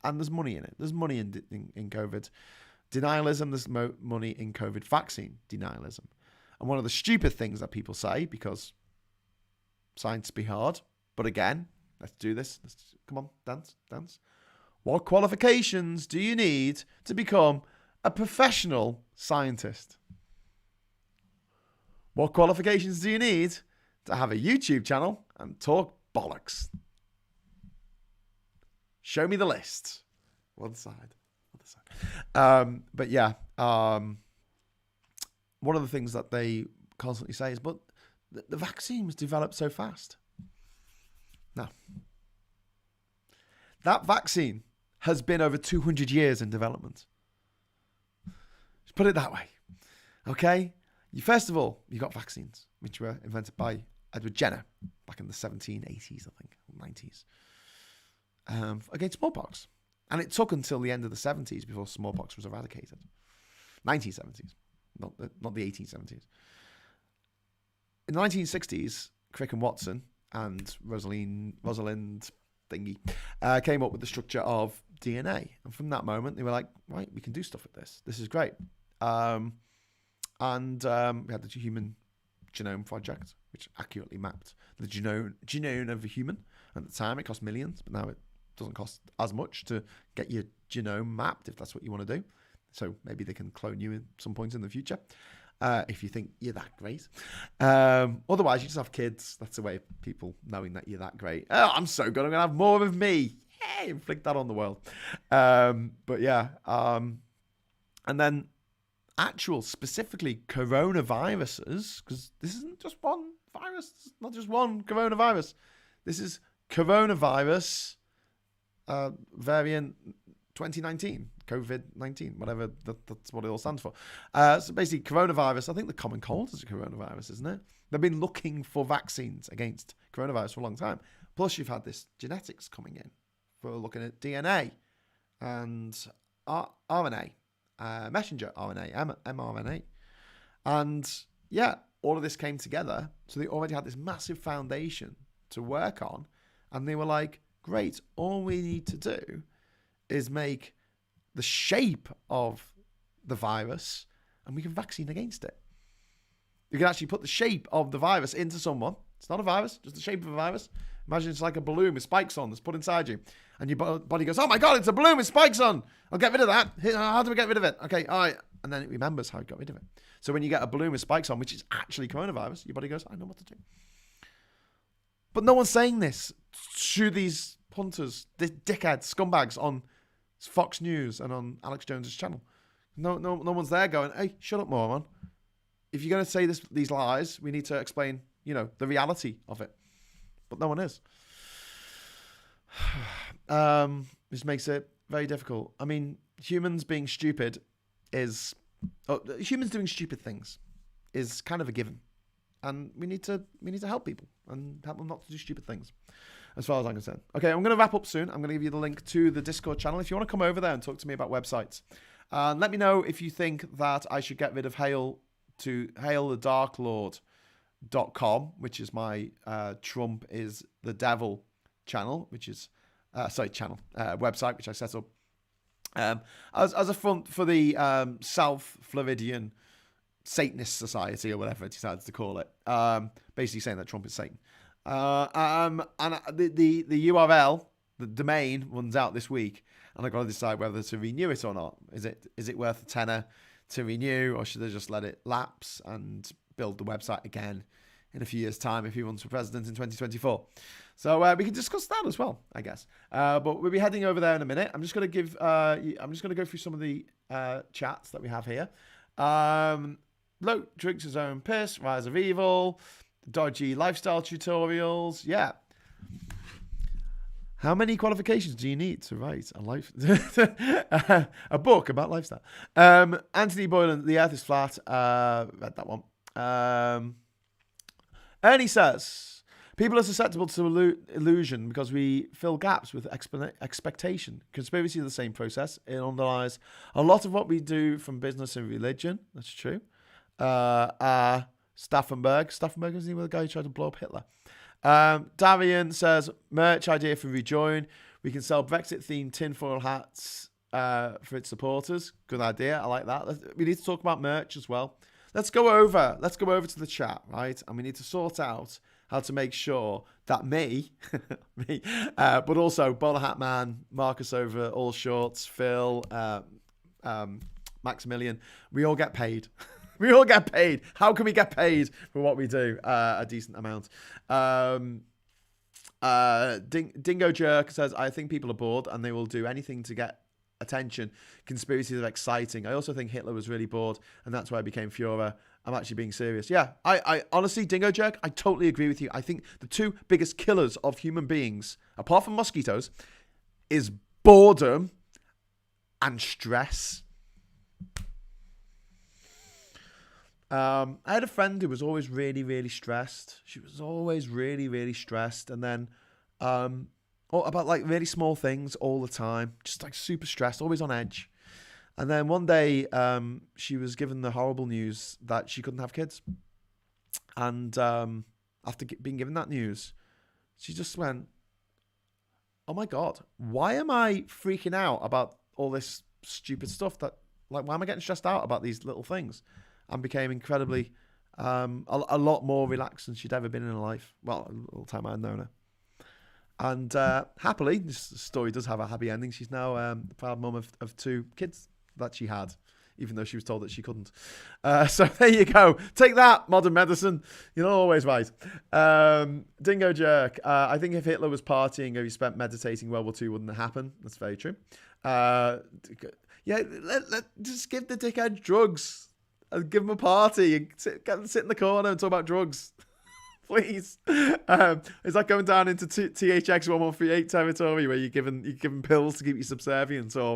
And there's money in it. There's money in COVID denialism. There's money in COVID vaccine denialism. And one of the stupid things that people say, because science be hard, but again, let's do this. Come on, dance. What qualifications do you need to become a professional scientist. What qualifications do you need to have a YouTube channel and talk bollocks? Show me the list. One side. But yeah, one of the things that they constantly say is, but the vaccine was developed so fast. Now, that vaccine has been over 200 years in development. Let's put it that way. Okay? First of all, you got vaccines, which were invented by Edward Jenner back in the 1780s, I think, 90s, against smallpox. And it took until the end of the 70s before smallpox was eradicated. 1970s, not the 1870s. In the 1960s, Crick and Watson and Rosalind Thingy came up with the structure of DNA. And from that moment, they were like, right, we can do stuff with this. This is great. And we had the Human Genome Project, which accurately mapped the genome of a human. At the time, it cost millions, but now it doesn't cost as much to get your genome mapped if that's what you want to do. So maybe they can clone you at some point in the future if you think you're that great. Otherwise, you just have kids. That's the way of people knowing that you're that great. Oh, I'm so good. I'm going to have more of me. Yay, inflict that on the world. But yeah. And then actual, specifically coronaviruses, because this isn't just one virus. It's not just one coronavirus. This is coronavirus variant 2019, COVID-19, whatever that's what it all stands for. So basically, coronavirus, I think the common cold is a coronavirus, isn't it? They've been looking for vaccines against coronavirus for a long time. Plus, you've had this genetics coming in for looking at DNA and RNA, messenger RNA, mRNA. And yeah, all of this came together. So they already had this massive foundation to work on. And they were like, great, all we need to do is make the shape of the virus and we can vaccine against it. You can actually put the shape of the virus into someone. It's not a virus, just the shape of a virus. Imagine it's like a balloon with spikes on that's put inside you. And your body goes, oh my God, it's a balloon with spikes on. I'll get rid of that. How do we get rid of it? Okay, all right. And then it remembers how it got rid of it. So when you get a balloon with spikes on, which is actually coronavirus, your body goes, I know what to do. But no one's saying this to these punters, these dickheads, scumbags on Fox News and on Alex Jones's channel. No one's there going, hey, shut up, moron. If you're going to say these lies, we need to explain, the reality of it. But no one is. This makes it very difficult. I mean, humans being stupid humans doing stupid things is kind of a given. And we need to help people and help them not to do stupid things, as far as I'm concerned. Okay, I'm going to wrap up soon. I'm going to give you the link to the Discord channel if you want to come over there and talk to me about websites. And let me know if you think that I should get rid of hailthedarklord.com, which is my Trump is the devil channel, which is website, which I set up as a front for the South Floridian Satanist Society or whatever it decides to call it, basically saying that Trump is Satan. And the URL, the domain, runs out this week, and I've got to decide whether to renew it or not. Is it worth a tenner to renew, or should I just let it lapse and build the website again in a few years' time if he runs for president in 2024? So we can discuss that as well, I guess. But we'll be heading over there in a minute. I'm just going to go through some of the chats that we have here. Bloke drinks his own piss, Rise of Evil, dodgy lifestyle tutorials. Yeah. How many qualifications do you need to write a book about lifestyle? Anthony Boylan, The Earth is Flat. Read that one. Ernie says, people are susceptible to illusion because we fill gaps with expectation. Conspiracy is the same process. It underlies a lot of what we do from business and religion. That's true. Stauffenberg is the guy who tried to blow up Hitler. Darian says, merch idea for Rejoin. We can sell Brexit-themed tinfoil hats for its supporters. Good idea. I like that. We need to talk about merch as well. Let's go over to the chat, right? And we need to sort out how to make sure that me, but also Bowler Hat Man, Marcus over All Shorts, Phil, Maximilian. We all get paid. We all get paid. How can we get paid for what we do? A decent amount. Dingo Jerk says, I think people are bored and they will do anything to get attention. Conspiracies are exciting. I also think Hitler was really bored and that's why I became Führer. I'm actually being serious. Yeah, I honestly, Dingo Jerk, I totally agree with you. I think the two biggest killers of human beings, apart from mosquitoes, is boredom and stress. I had a friend who was always really, really stressed. She was always really, really stressed. And then about like really small things all the time. Just like super stressed, always on edge. And then one day she was given the horrible news that she couldn't have kids. And after being given that news, she just went, oh my God, why am I freaking out about all this stupid stuff? Why am I getting stressed out about these little things? And became incredibly, a lot more relaxed than she'd ever been in her life. Well, all the time I had known her. And happily, this story does have a happy ending. She's now the proud mum of 2 kids that she had, even though she was told that she couldn't. So there you go. Take that, modern medicine. You're not always right. Dingo Jerk. I think if Hitler was partying or he spent meditating, World War II wouldn't happen. That's very true. Yeah, just give the dickhead drugs. And give him a party and sit in the corner and talk about drugs. Please. It's like going down into THX 1138 territory where you're given pills to keep you subservient, or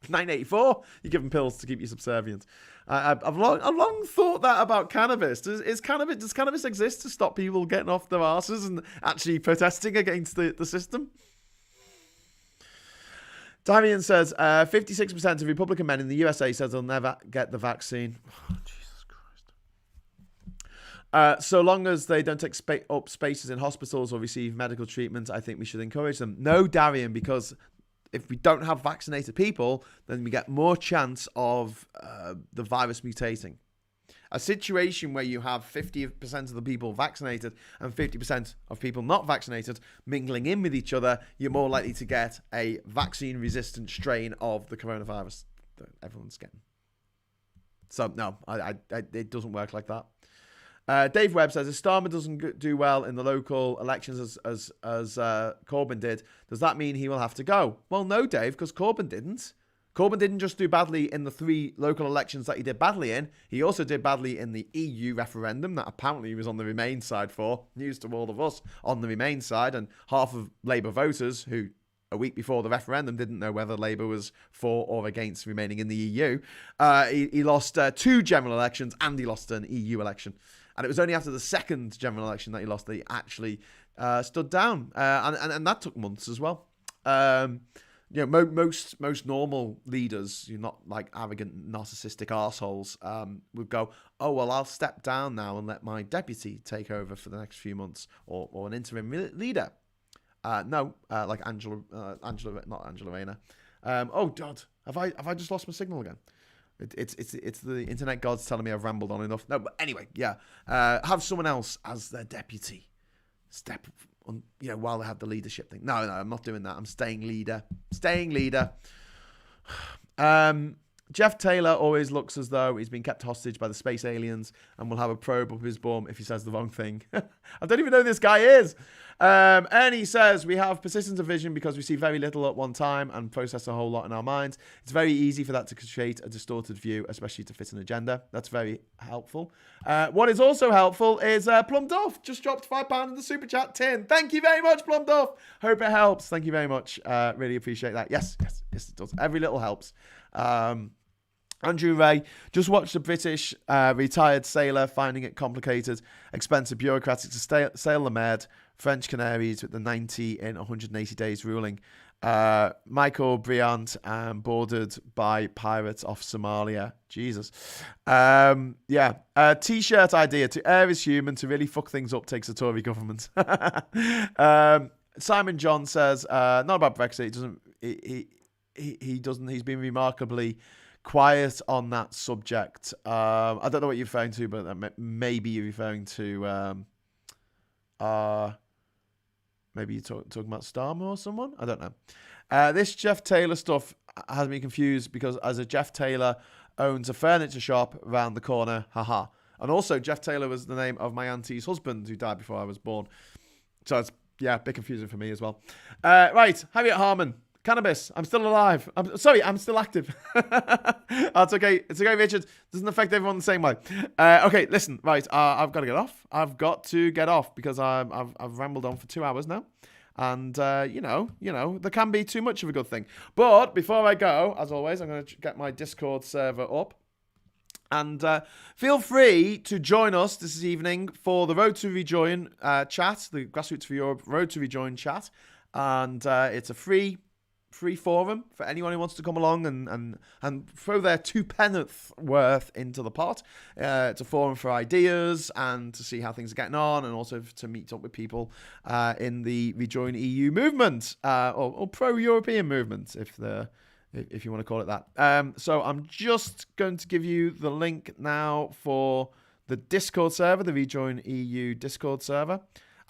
984, you're given pills to keep you subservient. I've long thought that about cannabis. Does cannabis exist to stop people getting off their asses and actually protesting against the system? Damian says, 56% of Republican men in the USA says they'll never get the vaccine. Oh, Jesus Christ. So long as they don't take up spaces in hospitals or receive medical treatment, I think we should encourage them. No, Darian, because if we don't have vaccinated people, then we get more chance of the virus mutating. A situation where you have 50% of the people vaccinated and 50% of people not vaccinated mingling in with each other, you're more likely to get a vaccine-resistant strain of the coronavirus that everyone's getting. So, no, it doesn't work like that. Dave Webb says, if Starmer doesn't do well in the local elections as Corbyn did, does that mean he will have to go? Well, no, Dave, because Corbyn didn't. Corbyn didn't just do badly in the 3 local elections that he did badly in. He also did badly in the EU referendum that apparently he was on the Remain side for. News to all of us on the Remain side. And half of Labour voters who a week before the referendum didn't know whether Labour was for or against remaining in the EU. He lost 2 general elections and he lost an EU election. And it was only after the second general election that he lost that he actually stood down. And that took months as well. You know, most normal leaders, you're not like arrogant, narcissistic arseholes, would go, oh, well, I'll step down now and let my deputy take over for the next few months, or an interim leader. No, like not Angela Rayner. Oh, God, have I just lost my signal again? It's the internet gods telling me I've rambled on enough. No, but anyway, yeah. Have someone else as their deputy. Step on, while they have the leadership thing. No, I'm not doing that. I'm staying leader. Jeff Taylor always looks as though he's been kept hostage by the space aliens and will have a probe up his bum if he says the wrong thing. I don't even know who this guy is. And he says, we have persistent vision because we see very little at one time and process a whole lot in our minds. It's very easy for that to create a distorted view, especially to fit an agenda. That's very helpful. What is also helpful is Plum Duff just dropped £5 in the super chat tin. Thank you very much, Plum Duff. Hope it helps. Thank you very much. Really appreciate that. Yes, it does. Every little helps. Andrew Ray, just watched a British retired sailor finding it complicated, expensive, bureaucratic to sail the Med, French Canaries with the 90 in 180 days ruling. Michael Briant, bordered by pirates off Somalia. Jesus. T-shirt idea. To err is human, to really fuck things up takes a Tory government. Simon John says, not about Brexit. He's been remarkably quiet on that subject. I don't know what you're referring to, but maybe you're referring to maybe you're talking about Starmer or someone. I don't know. This Jeff Taylor stuff has me confused because as a Jeff Taylor owns a furniture shop around the corner. Haha. And also, Jeff Taylor was the name of my auntie's husband who died before I was born. So it's, yeah, a bit confusing for me as well. Right, Harriet Harman. Cannabis. I'm still alive. I'm still active. That's okay. It's okay, Richard. Doesn't affect everyone the same way. Okay, listen. Right, I've got to get off. I've got to get off because I've rambled on for 2 hours now. And, you know, there can be too much of a good thing. But before I go, as always, I'm going to get my Discord server up. And feel free to join us this evening for the Road to Rejoin chat, the Grassroots for Europe Road to Rejoin chat. And it's a free forum for anyone who wants to come along and throw their 2 penneth worth into the pot. It's a forum for ideas and to see how things are getting on, and also to meet up with people in the Rejoin EU movement or pro-European movement, if you want to call it that. So I'm just going to give you the link now for the Discord server, the Rejoin EU Discord server.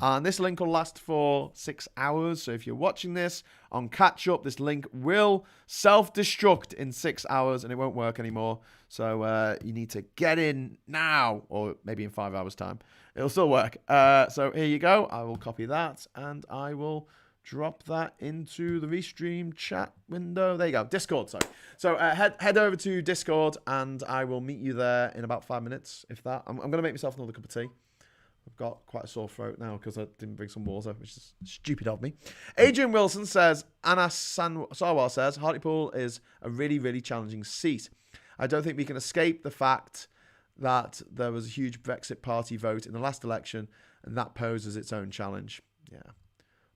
And this link will last for 6 hours. So if you're watching this on catch up, this link will self-destruct in 6 hours and it won't work anymore. So you need to get in now, or maybe in 5 hours time. It'll still work. So here you go. I will copy that and I will drop that into the Restream chat window. There you go. Discord, sorry. So head over to Discord and I will meet you there in about 5 minutes, if that. I'm going to make myself another cup of tea. I've got quite a sore throat now because I didn't bring some water, which is stupid of me. Adrian Wilson says, Anna Sarwar says, Hartlepool is a really, really challenging seat. I don't think we can escape the fact that there was a huge Brexit party vote in the last election, and that poses its own challenge. Yeah.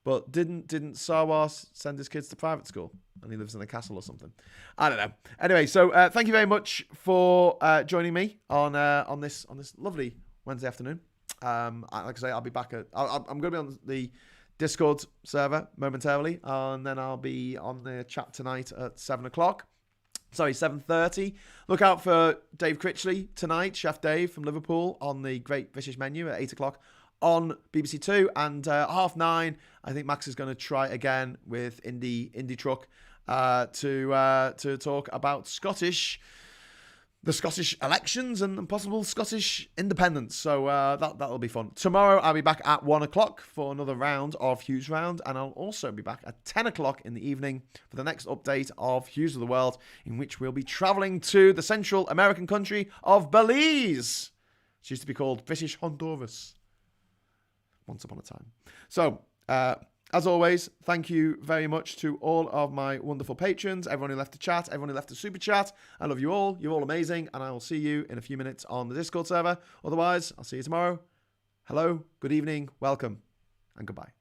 But didn't Sarwar send his kids to private school and he lives in a castle or something? I don't know. Anyway, so thank you very much for joining me on this lovely Wednesday afternoon. Like I say, I'll be back I'm going to be on the Discord server momentarily, and then I'll be on the chat tonight at 7:30. Look out for Dave Critchley tonight, Chef Dave from Liverpool, on the Great British Menu at 8 o'clock on BBC Two, and 9:30. I think Max is going to try again with Indie Truck to talk about the Scottish elections and possible Scottish independence. So that'll be fun. Tomorrow I'll be back at 1 o'clock for another round of HughesRound, and I'll also be back at 10 o'clock in the evening for the next update of Hughes of the World, in which we'll be travelling to the Central American country of Belize. It used to be called British Honduras once upon a time. So, as always, thank you very much to all of my wonderful patrons, everyone who left a chat, everyone who left a super chat. I love you all. You're all amazing. And I will see you in a few minutes on the Discord server. Otherwise, I'll see you tomorrow. Hello, good evening, welcome, and goodbye.